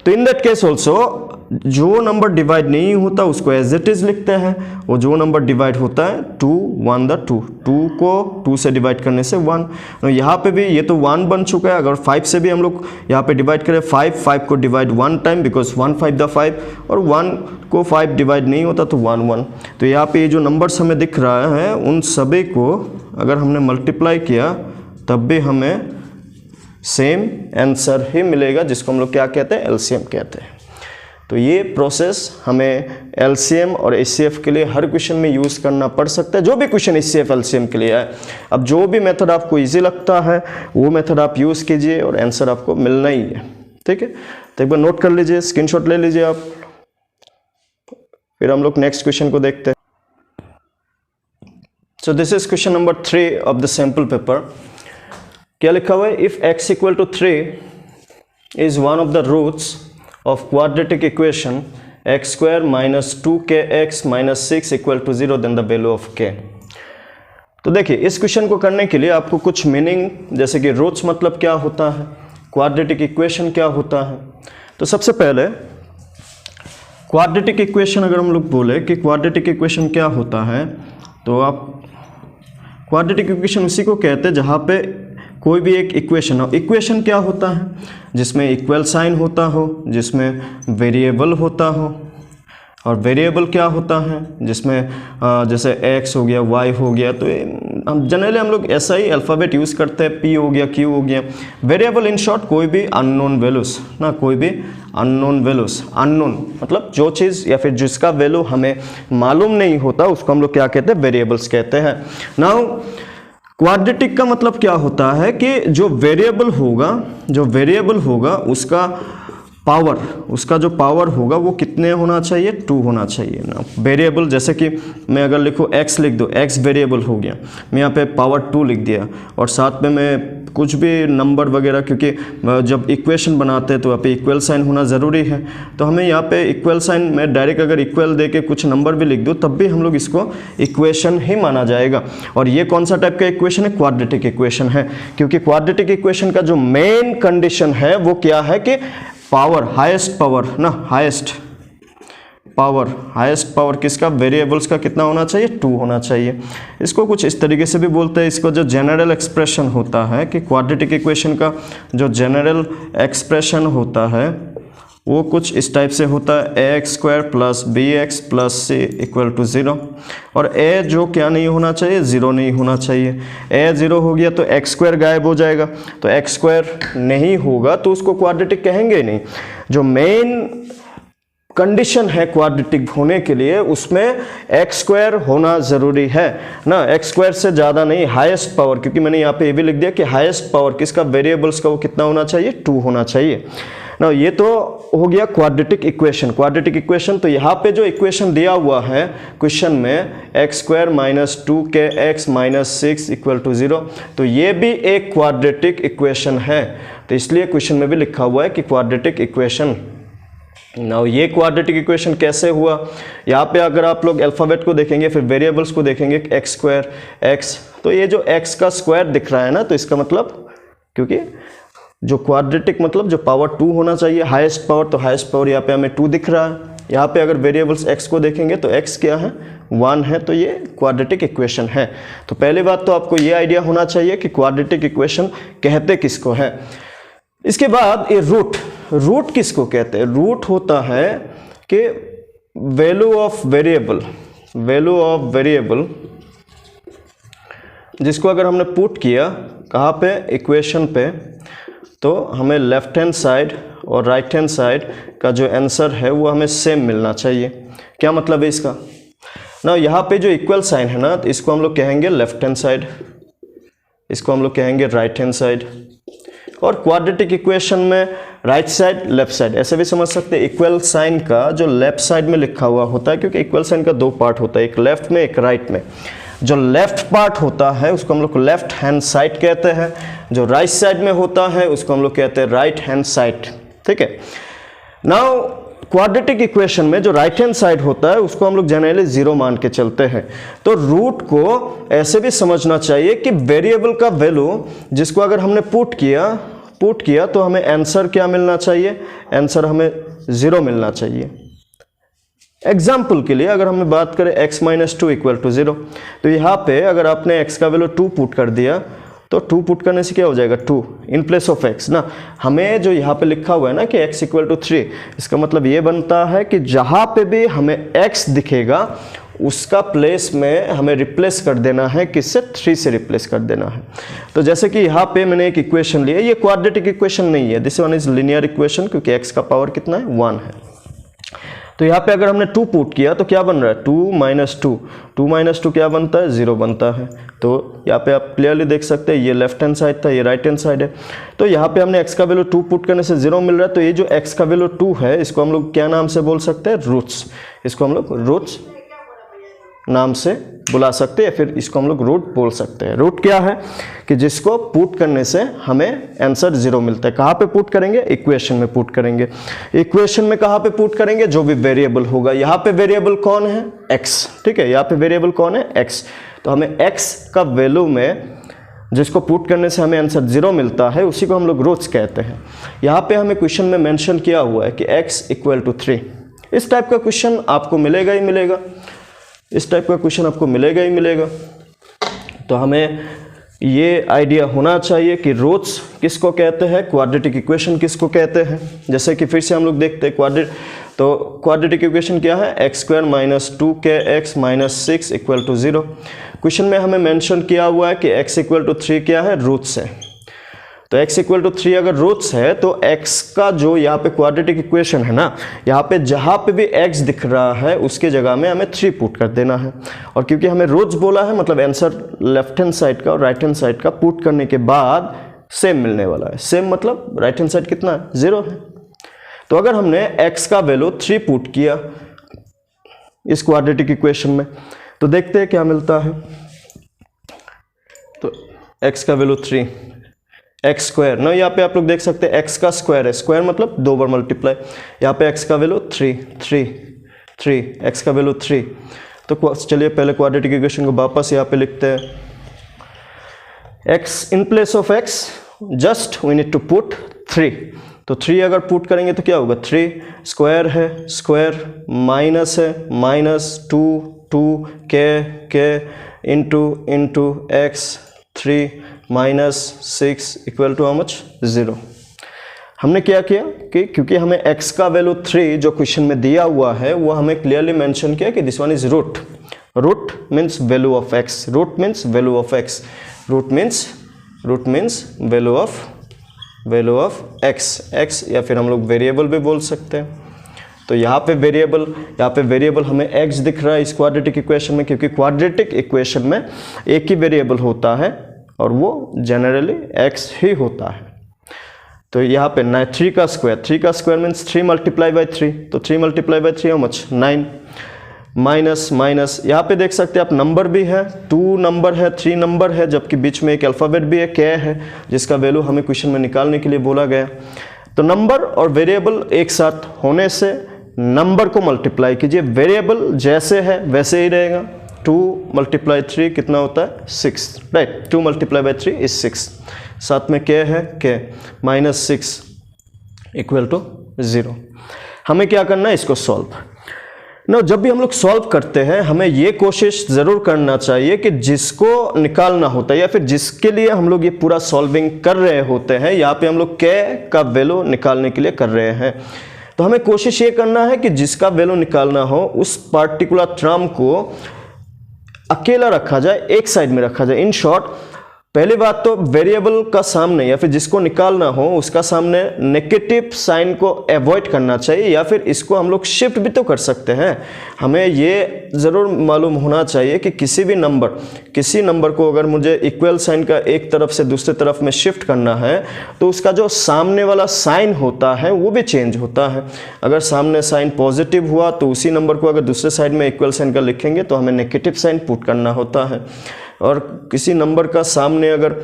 तो इन दैट केस ऑल्सो जो नंबर डिवाइड नहीं होता उसको एज इट इज लिखते हैं, और जो नंबर डिवाइड होता है 2 1 द 2, 2 को 2 से डिवाइड करने से 1। तो यहाँ पे भी ये तो 1 बन चुका है। अगर 5 से भी हम लोग यहाँ पे डिवाइड करें, 5 को डिवाइड 1 टाइम, बिकॉज 1 5 द 5, और 1 को 5 डिवाइड नहीं होता तो 1 1। तो यहाँ पे ये जो नंबर्स हमें दिख रहा है उन सभी को अगर हमने मल्टीप्लाई किया तब भी हमें सेम आंसर ही मिलेगा, जिसको हम लोग क्या कहते हैं, LCM कहते हैं। तो ये प्रोसेस हमें LCM और HCF के लिए हर क्वेश्चन में यूज़ करना पड़ सकता है, जो भी क्वेश्चन HCF LCM के लिए है। अब जो भी मेथड आपको इजी लगता है वो मेथड आप यूज़ कीजिए और आंसर आपको मिलना ही है। ठीक है, तो एक बार नोट कर लीजिए, स्क्रीनशॉट ले लीजिए आप, फिर हम लोग नेक्स्ट क्वेश्चन को देखते हैं। So this is question number 3 of the sample paper. क्या लिखा हुआ है, if x equal to 3 is one of the roots of quadratic equation x square minus 2kx minus 6 equal to 0 then the value of k। तो देखिए इस क्वेश्चन को करने के लिए आपको कुछ मीनिंग, जैसे कि रूट्स मतलब क्या होता है, क्वाड्रेटिक इक्वेशन क्या होता है। तो सबसे पहले क्वाड्रेटिक इक्वेशन अगर हम लोग बोले कि क्वाड्रेटिक इक्वेशन क्या होता है, तो आप क्वाड्रेटिक इक्वेशन उसी को कहते हैं जहाँ पे कोई भी एक इक्वेशन हो। इक्वेशन क्या होता है, जिसमें इक्वल साइन होता हो, जिसमें वेरिएबल होता हो, और वेरिएबल क्या होता है जिसमें जैसे x हो गया, y हो गया। तो हम जनरली हम लोग ऐसा ही अल्फ़ाबेट यूज़ करते हैं, p हो गया, q हो गया। वेरिएबल इन शॉर्ट कोई भी अननोन वैल्यूज़ ना, कोई भी अननोन वैल्यूज़। अननोन मतलब जो चीज़ या फिर जिसका वैल्यू हमें मालूम नहीं होता उसको हम लोग क्या कहते हैं, वेरिएबल्स कहते हैं। नाउ क्वाड्रेटिक का मतलब क्या होता है कि जो वेरिएबल होगा उसका जो पावर होगा वो कितने होना चाहिए, 2 होना चाहिए ना। वेरिएबल जैसे कि मैं अगर लिखूँ x लिख दो, x वेरिएबल हो गया, मैं यहाँ पे पावर 2 लिख दिया, और साथ में मैं कुछ भी नंबर वगैरह, क्योंकि जब इक्वेशन बनाते हैं तो यहाँ पे इक्वल साइन होना ज़रूरी है, तो हमें यहाँ पे इक्वल साइन में डायरेक्ट अगर इक्वल दे के कुछ नंबर भी लिख दूँ तब भी हम लोग इसको इक्वेशन ही माना जाएगा। और ये कौन सा टाइप का इक्वेशन है? क्वाड्रेटिक इक्वेशन है, क्योंकि क्वाड्रेटिक इक्वेशन का जो मेन कंडीशन है वो क्या है कि पावर, हाईएस्ट पावर ना, हाईएस्ट पावर किसका? वेरिएबल्स का कितना होना चाहिए? 2 होना चाहिए। इसको कुछ इस तरीके से भी बोलते हैं, इसको जो जनरल एक्सप्रेशन होता है कि क्वाड्रेटिक इक्वेशन का जो जनरल एक्सप्रेशन होता है वो कुछ इस टाइप से होता है, ax square plus bx plus c equal to 0। और a जो क्या नहीं होना चाहिए? 0 नहीं होना चाहिए। a 0 हो गया तो x स्क्वायर गायब हो जाएगा, तो x स्क्वायर नहीं होगा तो उसको क्वाड्रेटिक कहेंगे ही नहीं। जो मेन कंडीशन है क्वाड्रेटिक होने के लिए उसमें एक्स स्क्वायर होना ज़रूरी है ना, एक्स स्क्वायर से ज़्यादा नहीं, हाईएस्ट पावर, क्योंकि मैंने यहाँ पे ये भी लिख दिया कि हाईएस्ट पावर किसका? वेरिएबल्स का वो कितना होना चाहिए? 2 होना चाहिए ना। ये तो हो गया क्वाड्रेटिक इक्वेशन। क्वाड्रेटिक इक्वेशन, तो यहाँ पे जो इक्वेशन दिया हुआ है क्वेश्चन में x square minus 2kx minus 6 equal to 0, तो ये भी एक क्वाड्रेटिक इक्वेशन है, तो इसलिए क्वेश्चन में भी लिखा हुआ है कि क्वाड्रेटिक इक्वेशन। नाउ ये क्वाड्रेटिक इक्वेशन कैसे हुआ? यहाँ पे अगर आप लोग अल्फ़ाबेट को देखेंगे फिर वेरिएबल्स को देखेंगे, एक्स स्क्वायर एक्स, तो ये जो एक्स का स्क्वायर दिख रहा है ना, तो इसका मतलब, क्योंकि जो क्वाड्रेटिक मतलब जो पावर 2 होना चाहिए, हाईएस्ट पावर, तो हाईएस्ट पावर यहाँ पे हमें 2 दिख रहा है। यहाँ पे अगर वेरिएबल्स एक्स को देखेंगे तो एक्स क्या है? 1 है, तो ये क्वाड्रेटिक इक्वेशन है। तो पहली बात तो आपको ये आइडिया होना चाहिए कि क्वाड्रेटिक इक्वेशन कहते किसको है। इसके बाद ये रूट किसको कहते हैं? रूट होता है कि वैल्यू ऑफ वेरिएबल जिसको अगर हमने पुट किया कहाँ पे? इक्वेशन पे, तो हमें लेफ्ट हैंड साइड और राइट हैंड साइड का जो आंसर है वो हमें सेम मिलना चाहिए। क्या मतलब है इसका ना? यहाँ पे जो इक्वल साइन है ना, तो इसको हम लोग कहेंगे लेफ्ट हैंड साइड, इसको हम लोग कहेंगे राइट हैंड साइड। और क्वाड्रेटिक इक्वेशन में राइट साइड लेफ्ट साइड ऐसे भी समझ सकते हैं। इक्वल साइन का जो लेफ्ट साइड में लिखा हुआ होता है, क्योंकि इक्वल साइन का 2 पार्ट होता है, एक लेफ्ट में एक राइट में। जो लेफ्ट पार्ट होता है उसको हम लोग लेफ्ट हैंड साइड कहते हैं, जो राइट साइड में होता है उसको हम लोग कहते हैं राइट हैंड साइड। ठीक है। नाउ क्वाड्रेटिक इक्वेशन में जो राइट हैंड साइड होता है उसको हम लोग जनरली 0 मान के चलते हैं। तो रूट को ऐसे भी समझना चाहिए कि वेरिएबल का वैल्यू जिसको अगर हमने पुट किया तो हमें आंसर क्या मिलना चाहिए? आंसर हमें 0 मिलना चाहिए। एग्जाम्पल के लिए अगर हमें बात करें x माइनस 2 इक्वल टू 0, तो यहाँ पे अगर आपने x का वैल्यू 2 पुट कर दिया तो 2 पुट करने से क्या हो जाएगा? 2 इन प्लेस ऑफ x ना। हमें जो यहाँ पे लिखा हुआ है ना कि x इक्वल टू 3, इसका मतलब ये बनता है कि जहाँ पे भी हमें x दिखेगा उसका प्लेस में हमें रिप्लेस कर देना है, किससे? 3 से रिप्लेस कर देना है। तो जैसे कि यहाँ पे मैंने एक इक्वेशन लिया, ये क्वाड्रेटिक इक्वेशन नहीं है, this one is linear equation, क्योंकि x का पावर कितना है? 1 है। तो यहाँ पे अगर हमने 2 पुट किया तो क्या बन रहा है? 2 माइनस 2 क्या बनता है? 0 बनता है। तो यहाँ पे आप क्लियरली देख सकते हैं, ये लेफ्ट हैंड साइड था, ये राइट हैंड साइड है। तो यहाँ पे हमने x का वैल्यू 2 पुट करने से 0 मिल रहा है, तो ये जो x का वैल्यू 2 है इसको हम लोग क्या नाम से बोल सकते हैं? रूट्स। इसको हम लोग रूट्स नाम से बुला सकते हैं, फिर इसको हम लोग रूट बोल सकते हैं। रूट क्या है? कि जिसको पुट करने से हमें आंसर 0 मिलता है। कहाँ पे पुट करेंगे? इक्वेशन में पुट करेंगे। इक्वेशन में कहाँ पे पुट करेंगे? जो भी वेरिएबल होगा। यहाँ पे वेरिएबल कौन है? x। ठीक है, यहाँ पे वेरिएबल कौन है? x। तो हमें x का वैल्यू में जिसको पुट करने से हमें आंसर 0 मिलता है उसी को हम लोग रूट्स कहते हैं। यहाँ पे हमें क्वेश्चन में मेंशन किया हुआ है कि x इक्वल टू 3। इस टाइप का क्वेश्चन आपको मिलेगा ही मिलेगा, इस टाइप का क्वेश्चन आपको मिलेगा ही मिलेगा। तो हमें ये आइडिया होना चाहिए कि रूट्स किसको कहते हैं, क्वाड्रेटिक इक्वेशन किसको कहते हैं। जैसे कि फिर से हम लोग देखते हैं क्वाड्रेटिक इक्वेशन क्या है? X square minus 2kx minus 6 equal to 0। Question में हमें मेंशन किया हुआ है कि x इक्वल टू 3 क्या है? रूट्स है। तो x इक्वल टू 3 अगर रूट्स है तो x का जो यहाँ पे क्वाड्रेटिक इक्वेशन है ना, यहाँ पे जहाँ पे भी x दिख रहा है उसके जगह में हमें 3 पुट कर देना है। और क्योंकि हमें रूट्स बोला है मतलब आंसर लेफ्ट हैंड साइड का और राइट हैंड साइड का पुट करने के बाद सेम मिलने वाला है। सेम मतलब राइट हैंड साइड कितना है? 0 है। तो अगर हमने x का वैल्यू 3 पुट किया इस क्वाड्रेटिक इक्वेशन में तो देखते हैं क्या मिलता है। तो x का वैल्यू 3, एक्स स्क्वायर ना, यहाँ पे आप लोग देख सकते हैं एक्स का स्क्वायर है, स्क्वायर मतलब 2 बार मल्टीप्लाई, यहाँ पे एक्स का वैल्यू 3 एक्स का वैल्यू 3। तो चलिए पहले क्वाड्रेटिक इक्वेशन को वापस यहाँ पे लिखते हैं। X in place of x just we need to put 3, तो 3 अगर पुट करेंगे तो क्या होगा, 3 स्क्वायर है, स्क्वायर माइनस है, माइनस 2 के into x 3 minus 6 equal to how much 0। हमने क्या किया कि क्योंकि हमें x का वैल्यू 3 जो क्वेश्चन में दिया हुआ है वो हमें क्लियरली मेंशन किया कि this one is root means value of x, root means value of x, root means value of x या फिर हम लोग वेरिएबल भी बोल सकते हैं। तो यहाँ पे वेरिएबल हमें x दिख रहा है इस क्वाड्रेटिक इक्वेशन में, क्योंकि क्वाड्रेटिक इक्वेशन में एक ही वेरिएबल होता है और वो जनरली x ही होता है। तो यहाँ पे 3 का स्क्वायर मीन्स 3 मल्टीप्लाई बाई 3, तो 3 multiply by 3 how much 9, minus यहाँ पे देख सकते हैं आप नंबर भी है, 2 नंबर है, 3 नंबर है, जबकि बीच में एक अल्फ़ाबेट भी है, k है, जिसका वैल्यू हमें क्वेश्चन में निकालने के लिए बोला गया। तो नंबर और वेरिएबल एक साथ होने से नंबर को मल्टीप्लाई कीजिए, वेरिएबल जैसे है वैसे ही रहेगा। 2 मल्टीप्लाई 3 कितना होता है 6, राइट, 2 मल्टीप्लाई बाई 3 इज 6, साथ में k है, k माइनस 6 इक्वल टू 0। हमें क्या करना है, इसको सॉल्व ना। जब भी हम लोग सॉल्व करते हैं हमें ये कोशिश ज़रूर करना चाहिए कि जिसको निकालना होता है या फिर जिसके लिए हम लोग ये पूरा सॉल्विंग कर रहे होते हैं, यहाँ पे हम लोग k का वैल्यू निकालने के लिए कर रहे हैं, तो हमें कोशिश ये करना है कि जिसका वैल्यू निकालना हो उस पार्टिकुलर टर्म को अकेला रखा जाए, एक साइड में रखा जाए। इन शॉर्ट पहली बात तो वेरिएबल का सामने या फिर जिसको निकालना हो उसका सामने नेगेटिव साइन को अवॉइड करना चाहिए, या फिर इसको हम लोग शिफ्ट भी तो कर सकते हैं। हमें ये ज़रूर मालूम होना चाहिए कि किसी नंबर को अगर मुझे इक्वल साइन का एक तरफ से दूसरे तरफ में शिफ्ट करना है तो उसका जो सामने वाला साइन होता है वो भी चेंज होता है। अगर सामने साइन पॉजिटिव हुआ तो उसी नंबर को अगर दूसरे साइड में इक्वल साइन का लिखेंगे तो हमें नेगेटिव साइन पुट करना होता है, और किसी नंबर का सामने अगर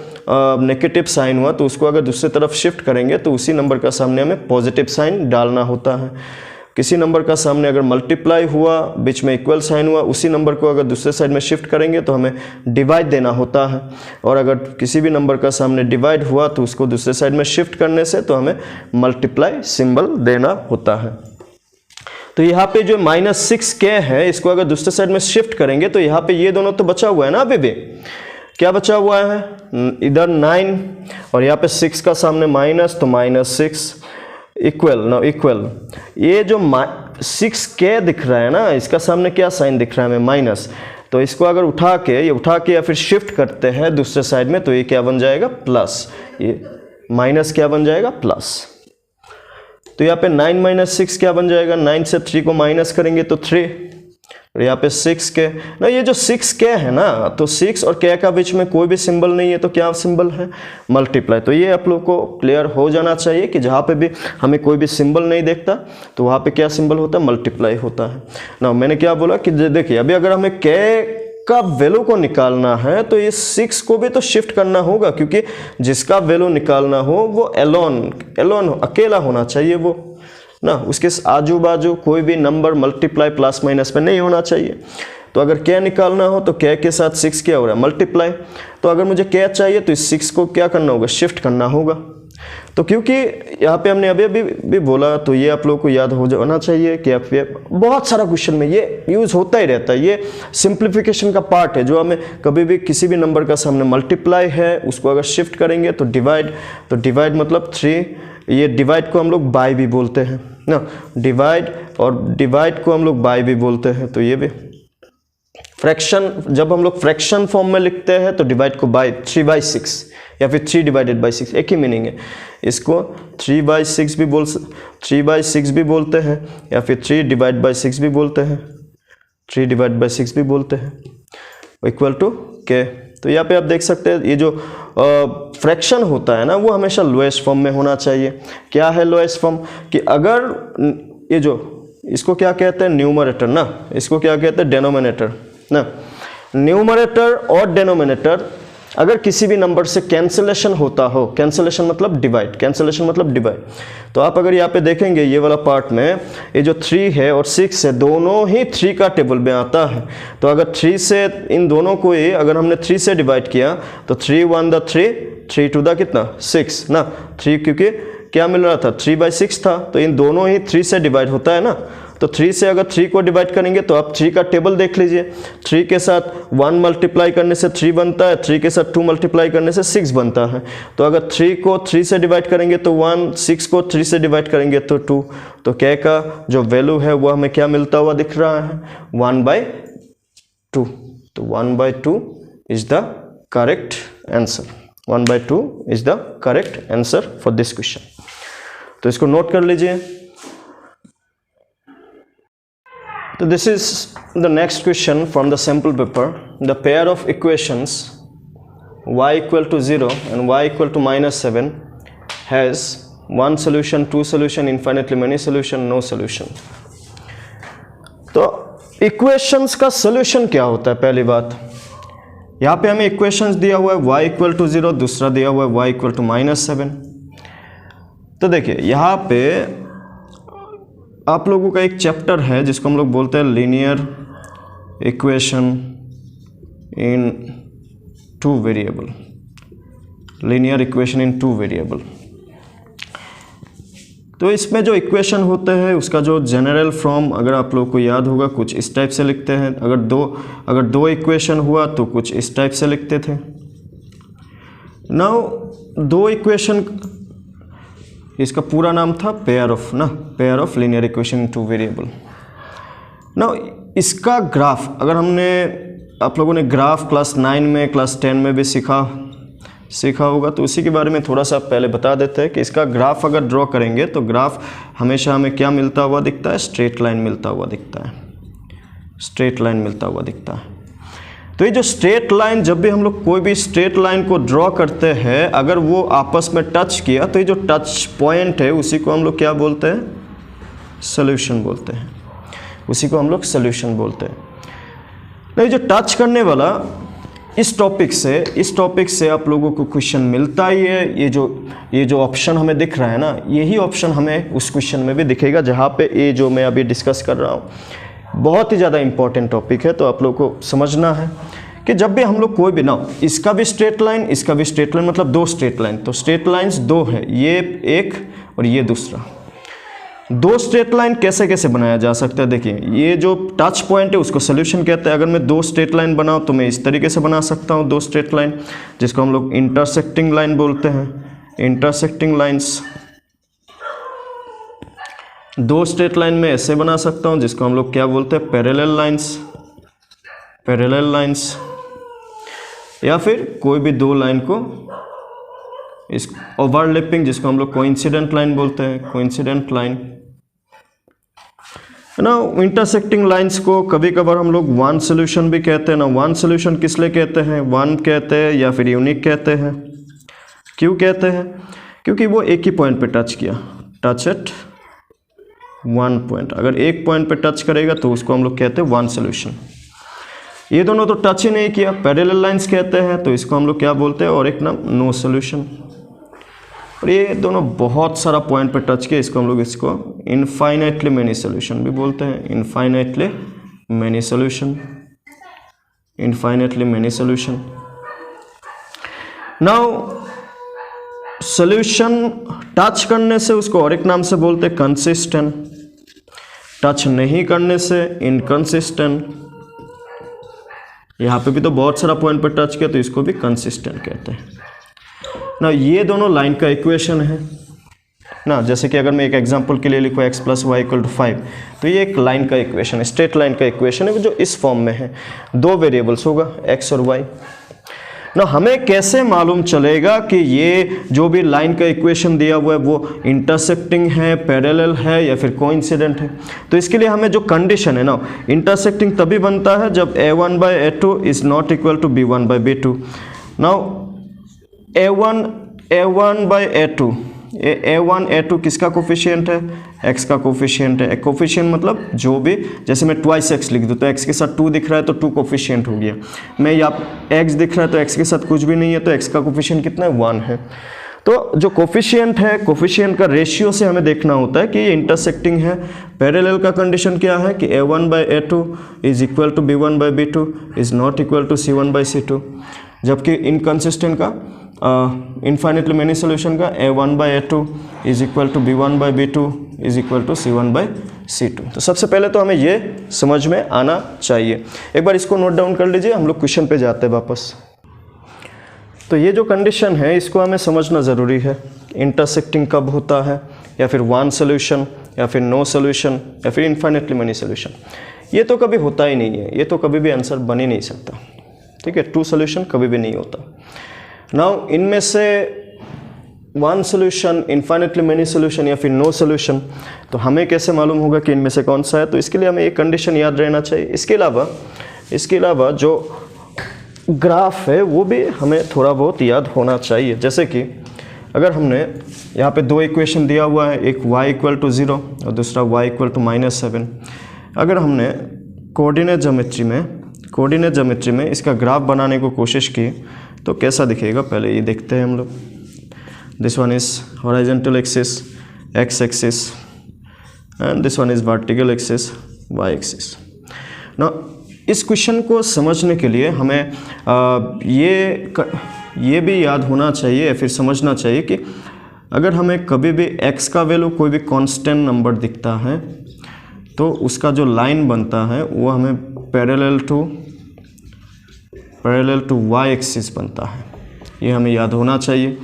नेगेटिव साइन हुआ तो उसको अगर दूसरी तरफ शिफ्ट करेंगे तो उसी नंबर का सामने हमें पॉजिटिव साइन डालना होता है। किसी नंबर का सामने अगर मल्टीप्लाई हुआ, बीच में इक्वल साइन हुआ, उसी नंबर को अगर दूसरे साइड में शिफ्ट करेंगे तो हमें डिवाइड देना होता है, और अगर किसी भी नंबर का सामने डिवाइड हुआ तो उसको दूसरे साइड में शिफ्ट करने से तो हमें मल्टीप्लाई सिंबल देना होता है। तो यहाँ पे जो -6k है इसको अगर दूसरे साइड में शिफ्ट करेंगे तो यहाँ पे ये दोनों तो बचा हुआ है ना, अभी भी क्या बचा हुआ है, इधर 9 और यहाँ पे 6 का सामने माइनस, तो -6 इक्वल ये जो 6k दिख रहा है ना, इसका सामने क्या साइन दिख रहा है हमें माइनस, तो इसको अगर उठा के या फिर शिफ्ट करते हैं दूसरे साइड में तो ये क्या बन जाएगा प्लस, ये माइनस क्या बन जाएगा प्लस। तो यहाँ पे 9 माइनस 6 क्या बन जाएगा, 9 से 3 को माइनस करेंगे तो 3, और यहाँ पे 6k ना, ये जो 6k है ना, तो 6 और k का बीच में कोई भी सिंबल नहीं है तो क्या सिंबल है, मल्टीप्लाई। तो ये आप लोग को क्लियर हो जाना चाहिए कि जहाँ पे भी हमें कोई भी सिंबल नहीं देखता तो वहाँ पे क्या सिंबल होता है, मल्टीप्लाई होता है ना। मैंने क्या बोला कि देखिए अभी अगर हमें k का वैल्यू को निकालना है तो ये 6 को भी तो शिफ्ट करना होगा, क्योंकि जिसका वैल्यू निकालना हो वो एलोन अकेला होना चाहिए वो ना, उसके आजू बाजू कोई भी नंबर मल्टीप्लाई प्लस माइनस में नहीं होना चाहिए। तो अगर k निकालना हो तो k के साथ 6 क्या हो रहा है, मल्टीप्लाई। तो अगर मुझे k चाहिए तो इस 6 को क्या करना होगा, शिफ्ट करना होगा। तो क्योंकि यहाँ पे हमने अभी भी बोला तो ये आप लोगों को याद हो जाना चाहिए कि आप ये बहुत सारा क्वेश्चन में ये यूज़ होता ही रहता है, ये सिंप्लीफिकेशन का पार्ट है, जो हमें कभी भी किसी भी नंबर का सामने मल्टीप्लाई है उसको अगर शिफ्ट करेंगे तो डिवाइड मतलब 3, ये डिवाइड को हम लोग बाय भी बोलते हैं ना, डिवाइड को हम लोग बाय भी बोलते हैं। तो ये भी फ्रैक्शन, जब हम लोग फ्रैक्शन फॉर्म में लिखते हैं तो डिवाइड को बाय 3/6 या फिर 3 डिवाइडेड बाई 6 एक ही मीनिंग है। इसको 3/6 भी बोलते हैं या फिर 3 डिवाइड बाई 6 भी बोलते हैं, 3 डिवाइड बाई 6 भी बोलते हैं, इक्वल टू k। तो यहाँ पे आप देख सकते हैं ये जो फ्रैक्शन होता है ना वो हमेशा लोएस्ट फॉर्म में होना चाहिए। क्या है लोएस्ट फॉर्म, कि अगर ये जो इसको क्या कहते हैं न्यूमरेटर ना, इसको क्या कहते हैं डेनोमिनेटर ना। न्यूमरेटर और डेनोमिनेटर अगर किसी भी नंबर से कैंसिलेशन होता हो, कैंसिलेशन मतलब डिवाइड, कैंसिलेशन मतलब डिवाइड, तो आप अगर यहाँ पे देखेंगे ये वाला पार्ट में ये जो 3 है और 6 है दोनों ही 3 का टेबल में आता है। तो अगर 3 से इन दोनों को ही अगर हमने 3 से डिवाइड किया तो 3 1 द 3, 3 2 द कितना 6 ना, 3 क्योंकि क्या मिल रहा था 3/6 था, तो इन दोनों ही 3 से डिवाइड होता है ना। तो 3 से अगर 3 को डिवाइड करेंगे तो आप 3 का टेबल देख लीजिए, 3 के साथ 1 मल्टीप्लाई करने से 3 बनता है, 3 के साथ 2 मल्टीप्लाई करने से 6 बनता है। तो अगर 3 को 3 से डिवाइड करेंगे तो 1, 6 को 3 से डिवाइड करेंगे तो 2। तो K का जो वैल्यू है वो हमें क्या मिलता हुआ दिख रहा है 1/2। तो 1/2 is the correct answer, 1/2 is the correct answer for this question. तो इसको नोट कर लीजिए। So this is the next question from the sample paper. The pair of equations y equal to 0 and y equal to -7 has one solution, two solution, infinitely many solution, no solution. तो equations का solution क्या होता है? पहली बात यहाँ पे हमें equations दिया हुआ है y equal to 0, दूसरा दिया हुआ है y equal to -7। तो देखिए यहाँ पे आप लोगों का एक चैप्टर है जिसको हम लोग बोलते हैं linear equation in 2 variable, linear equation in 2 variable. तो इसमें जो इक्वेशन होते हैं उसका जो जनरल फॉर्म अगर आप लोगों को याद होगा कुछ इस टाइप से लिखते हैं। अगर दो इक्वेशन हुआ तो कुछ इस टाइप से लिखते थे। नाउ 2 इक्वेशन, इसका पूरा नाम था pair of linear equation in 2 variable. Now इसका ग्राफ अगर हमने, आप लोगों ने ग्राफ क्लास 9 में क्लास 10 में भी सीखा होगा, तो उसी के बारे में थोड़ा सा पहले बता देते हैं कि इसका ग्राफ अगर ड्रॉ करेंगे तो ग्राफ हमेशा हमें क्या मिलता हुआ दिखता है, स्ट्रेट लाइन मिलता हुआ दिखता है, स्ट्रेट लाइन मिलता हुआ दिखता है। तो ये जो स्ट्रेट लाइन, जब भी हम लोग कोई भी स्ट्रेट लाइन को ड्रॉ करते हैं, अगर वो आपस में टच किया तो ये जो टच पॉइंट है उसी को हम लोग क्या बोलते हैं, सॉल्यूशन बोलते हैं, उसी को हम लोग सॉल्यूशन बोलते हैं। तो ये जो टच करने वाला इस टॉपिक से आप लोगों को क्वेश्चन मिलता ही है। ये जो ऑप्शन हमें दिख रहा है ना, यही ऑप्शन हमें उस क्वेश्चन में भी दिखेगा जहाँ पे ये जो मैं अभी डिस्कस कर रहा हूँ बहुत ही ज़्यादा इंपॉर्टेंट टॉपिक है। तो आप लोगों को समझना है कि जब भी हम लोग कोई भी ना, इसका भी स्ट्रेट लाइन, इसका भी स्ट्रेट लाइन, मतलब 2 स्ट्रेट लाइन, तो स्ट्रेट लाइंस 2 है, ये एक और ये दूसरा। 2 स्ट्रेट लाइन कैसे कैसे बनाया जा सकता है, देखिए ये जो टच पॉइंट है उसको सोल्यूशन कहते हैं। अगर मैं 2 स्ट्रेट लाइन बनाऊँ तो मैं इस तरीके से बना सकता हूँ 2 स्ट्रेट लाइन, जिसको हम लोग इंटरसेक्टिंग लाइन बोलते हैं, इंटरसेक्टिंग लाइन्स। 2 स्ट्रेट लाइन में ऐसे बना सकता हूँ जिसको हम लोग क्या बोलते हैं, पैरेलल लाइंस, पैरेलल लाइंस। या फिर कोई भी 2 लाइन को इस ओवरलैपिंग, जिसको हम लोग कोइंसिडेंट लाइन बोलते हैं, कोइंसिडेंट लाइन है ना। इंटरसेक्टिंग लाइंस को कभी कभार हम लोग 1 सोल्यूशन भी कहते हैं ना। 1 सोल्यूशन किस लिए कहते हैं, 1 कहते हैं या फिर यूनिक कहते हैं। क्यों कहते हैं, क्योंकि वो एक ही पॉइंट पे टच किया, टच एट 1 पॉइंट। अगर एक पॉइंट पे टच करेगा तो उसको हम लोग कहते हैं 1 सोल्यूशन। ये दोनों तो टच ही नहीं किया, पैरेलल लाइंस कहते हैं, तो इसको हम लोग क्या बोलते हैं, और एक नाम नो सोल्यूशन। और ये दोनों बहुत सारा पॉइंट पे टच किया, इसको हम लोग इसको इनफाइनाइटली मैनी सोल्यूशन भी बोलते हैं, infinitely many solution, infinitely many solution. Now solution touch करने से उसको और एक नाम से बोलते हैं कंसिस्टेंट, टच नहीं करने से इनकंसिस्टेंट। यहाँ पे भी तो बहुत सारा पॉइंट पर टच किया तो इसको भी कंसिस्टेंट कहते हैं ना। ये दोनों लाइन का इक्वेशन है ना। जैसे कि अगर मैं एक एग्जांपल के लिए लिखूँ x + y = 5, तो ये एक लाइन का इक्वेशन है, स्ट्रेट लाइन का इक्वेशन है जो इस फॉर्म में है। 2 वेरिएबल्स होगा x और y ना। हमें कैसे मालूम चलेगा कि ये जो भी लाइन का इक्वेशन दिया हुआ है वो इंटरसेक्टिंग है, पैरेलल है या फिर कोइंसिडेंट है। तो इसके लिए हमें जो कंडीशन है ना, इंटरसेक्टिंग तभी बनता है जब a1/a2 is not equal to b1/b2। Now a1/a2 A1 A2 किसका कोफिशिएंट है, x का कोफिशिएंट है। कोफिशिएंट मतलब जो भी, जैसे मैं ट्वाइस x लिख दूँ तो x के साथ 2 दिख रहा है तो 2 कोफिशिएंट हो गया। मैं यहाँ x दिख रहा है तो x के साथ कुछ भी नहीं है तो x का कोफिशिएंट कितना है, 1 है। तो जो कोफिशिएंट है, कोफिशिएंट का रेशियो से हमें देखना होता है कि ये इंटरसेक्टिंग है। पैरेलल का कंडीशन क्या है कि A1/A2 is equal to B1/B2 is not equal to C1/C2, जबकि इनकंसिस्टेंट का इनफाइनेटली मेनी सोल्यूशन का A1/A2 is equal to B1/B2 is equal to C1/C2। तो सबसे पहले तो हमें ये समझ में आना चाहिए। एक बार इसको नोट डाउन कर लीजिए, हम लोग क्वेश्चन पे जाते हैं वापस। तो ये जो कंडीशन है इसको हमें समझना ज़रूरी है। इंटरसेक्टिंग कब होता है, या फिर वन सोल्यूशन, या फिर नो सोल्यूशन, या फिर इनफाइनेटली मेनी सोल्यूशन, ये तो कभी होता ही नहीं है, ये तो कभी भी आंसर बन ही नहीं सकता। ठीक है, 2 सोल्यूशन कभी भी नहीं होता। नाउ इनमें से one solution, infinitely many solution या फिर नो सोल्यूशन, तो हमें कैसे मालूम होगा कि इनमें से कौन सा है? तो इसके लिए हमें एक कंडीशन याद रहना चाहिए। इसके अलावा जो ग्राफ है वो भी हमें थोड़ा बहुत याद होना चाहिए। जैसे कि अगर हमने यहाँ पे 2 इक्वेशन दिया हुआ है, एक y इक्वल टू 0 और दूसरा y इक्वल टू -7। अगर हमने कोऑर्डिनेट ज्योमेट्री में इसका ग्राफ बनाने को कोशिश की तो कैसा दिखेगा, पहले ये देखते हैं हम लोग। This one is horizontal axis x axis and this one is vertical axis y axis. ना इस क्वेश्चन को समझने के लिए हमें ये भी याद होना चाहिए या फिर समझना चाहिए कि अगर हमें कभी भी x का वैल्यू कोई भी कांस्टेंट नंबर दिखता है तो उसका जो लाइन बनता है वो हमें पैरेलल टू y एक्सिस बनता है, ये हमें याद होना चाहिए।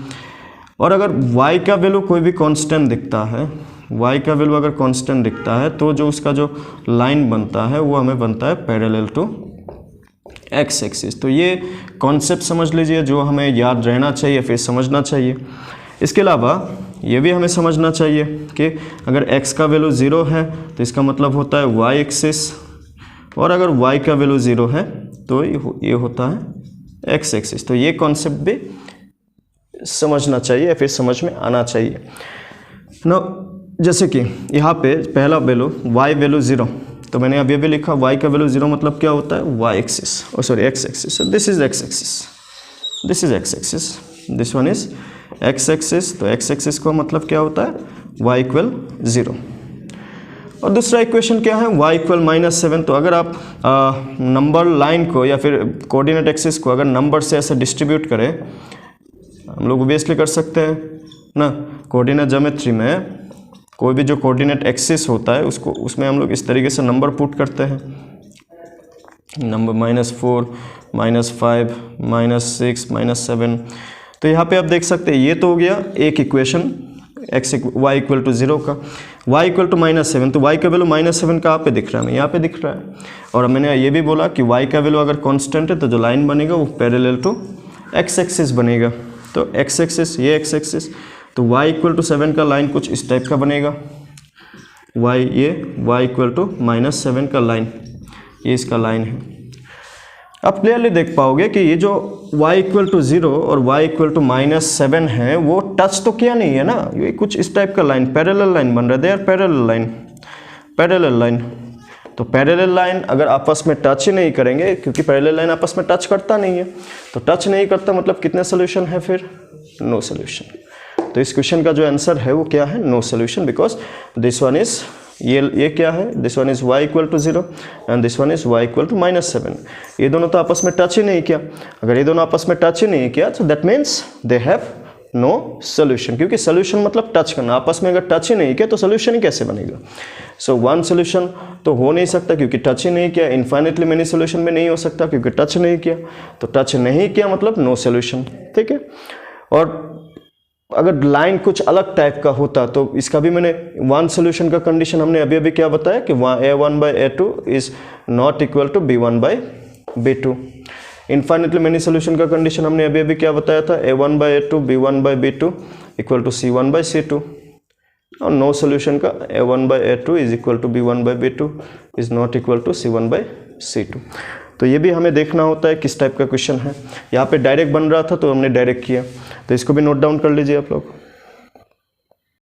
और अगर y का वैल्यू कोई भी कांस्टेंट दिखता है, y का वैल्यू अगर कांस्टेंट दिखता है तो जो उसका जो लाइन बनता है वो हमें बनता है पैरेलल टू x एक्सिस। तो ये कॉन्सेप्ट समझ लीजिए जो हमें याद रहना चाहिए, फिर समझना चाहिए। इसके अलावा ये भी हमें समझना चाहिए कि अगर x का वैल्यू 0 है तो इसका मतलब होता है y एक्सिस, और अगर y का वैल्यू 0 है तो ये होता है x एक्सिस। तो ये कॉन्सेप्ट भी समझना चाहिए या फिर समझ में आना चाहिए ना। जैसे कि यहाँ पे पहला वैल्यू y वैल्यू 0, तो मैंने अभी लिखा y का वैल्यू 0 मतलब क्या होता है, y axis, sorry x axis. This is x axis, this is x axis, this one is x axis. तो x एक्सिस का मतलब क्या होता है, y इक्वल 0। और दूसरा इक्वेशन क्या है, y इक्वल -7। तो अगर आप नंबर लाइन को या फिर कोऑर्डिनेट एक्सिस को अगर नंबर से ऐसे डिस्ट्रीब्यूट करें, हम लोग ऑब्वियसली कर सकते हैं ना। कोऑर्डिनेट ज्योमेट्री में कोई भी जो कोऑर्डिनेट एक्सिस होता है उसमें हम लोग इस तरीके से नंबर पुट करते हैं, नंबर -4, -5, -6, -7। तो यहाँ पे आप देख सकते हैं ये तो हो गया एक इक्वेशन y इक्वल टू 0 का, y इक्वल टू -7। तो y का वैल्यू -7 कहाँ पे दिख रहा है, हमें यहाँ पे दिख रहा है। और मैंने ये भी बोला कि y का वैल्यू अगर कांस्टेंट है तो जो लाइन बनेगा वो पैरेलल टू x एक्सिस बनेगा। तो x एक्सिस, ये x एक्सिस, तो y इक्वल टू 7 का लाइन कुछ इस टाइप का बनेगा, y इक्वल टू -7 का लाइन, ये इसका लाइन है। आप क्लियरली देख पाओगे कि ये जो y इक्वल टू 0 और y इक्वल टू -7 है वो टच तो किया नहीं है ना, ये कुछ इस टाइप का लाइन, पैरेलल लाइन बन रहा है। They are parallel line. तो पैरेलल लाइन अगर आपस में टच ही नहीं करेंगे, क्योंकि पैरेलल लाइन आपस में टच करता नहीं है, तो टच नहीं करता मतलब कितने सोल्यूशन है, फिर नो सोल्यूशन। तो इस क्वेश्चन का जो आंसर है वो क्या है, no solution, because this one is ये क्या है, this one is y equal to 0 and this one is y equal to -7। ये दोनों तो आपस में टच ही नहीं किया। अगर ये दोनों आपस में टच ही नहीं किया तो that means they have no solution, क्योंकि सोल्यूशन मतलब टच करना। आपस में अगर टच ही नहीं किया तो सोल्यूशन ही कैसे बनेगा। सो वन सोल्यूशन तो हो नहीं सकता क्योंकि टच ही नहीं किया। इनफाइनेटली मेनी सोल्यूशन में नहीं हो सकता क्योंकि टच नहीं किया। तो टच नहीं किया मतलब नो सोल्यूशन, ठीक है। और अगर लाइन कुछ अलग टाइप का होता तो इसका भी मैंने वन सोल्यूशन का कंडीशन हमने अभी क्या बताया कि A1/A2 is not equal to B1/B2। Infinitely many solution का कंडीशन हमने अभी क्या बताया था, A1/A2 B1/B2 equal to C1/C2। और नो सोल्यूशन का A1/A2 is equal to B1/B2 is not equal to C1/C2। तो ये भी हमें देखना होता है किस टाइप का क्वेश्चन है। यहाँ पे डायरेक्ट बन रहा था तो हमने डायरेक्ट किया, तो इसको भी नोट डाउन कर लीजिए आप लोग।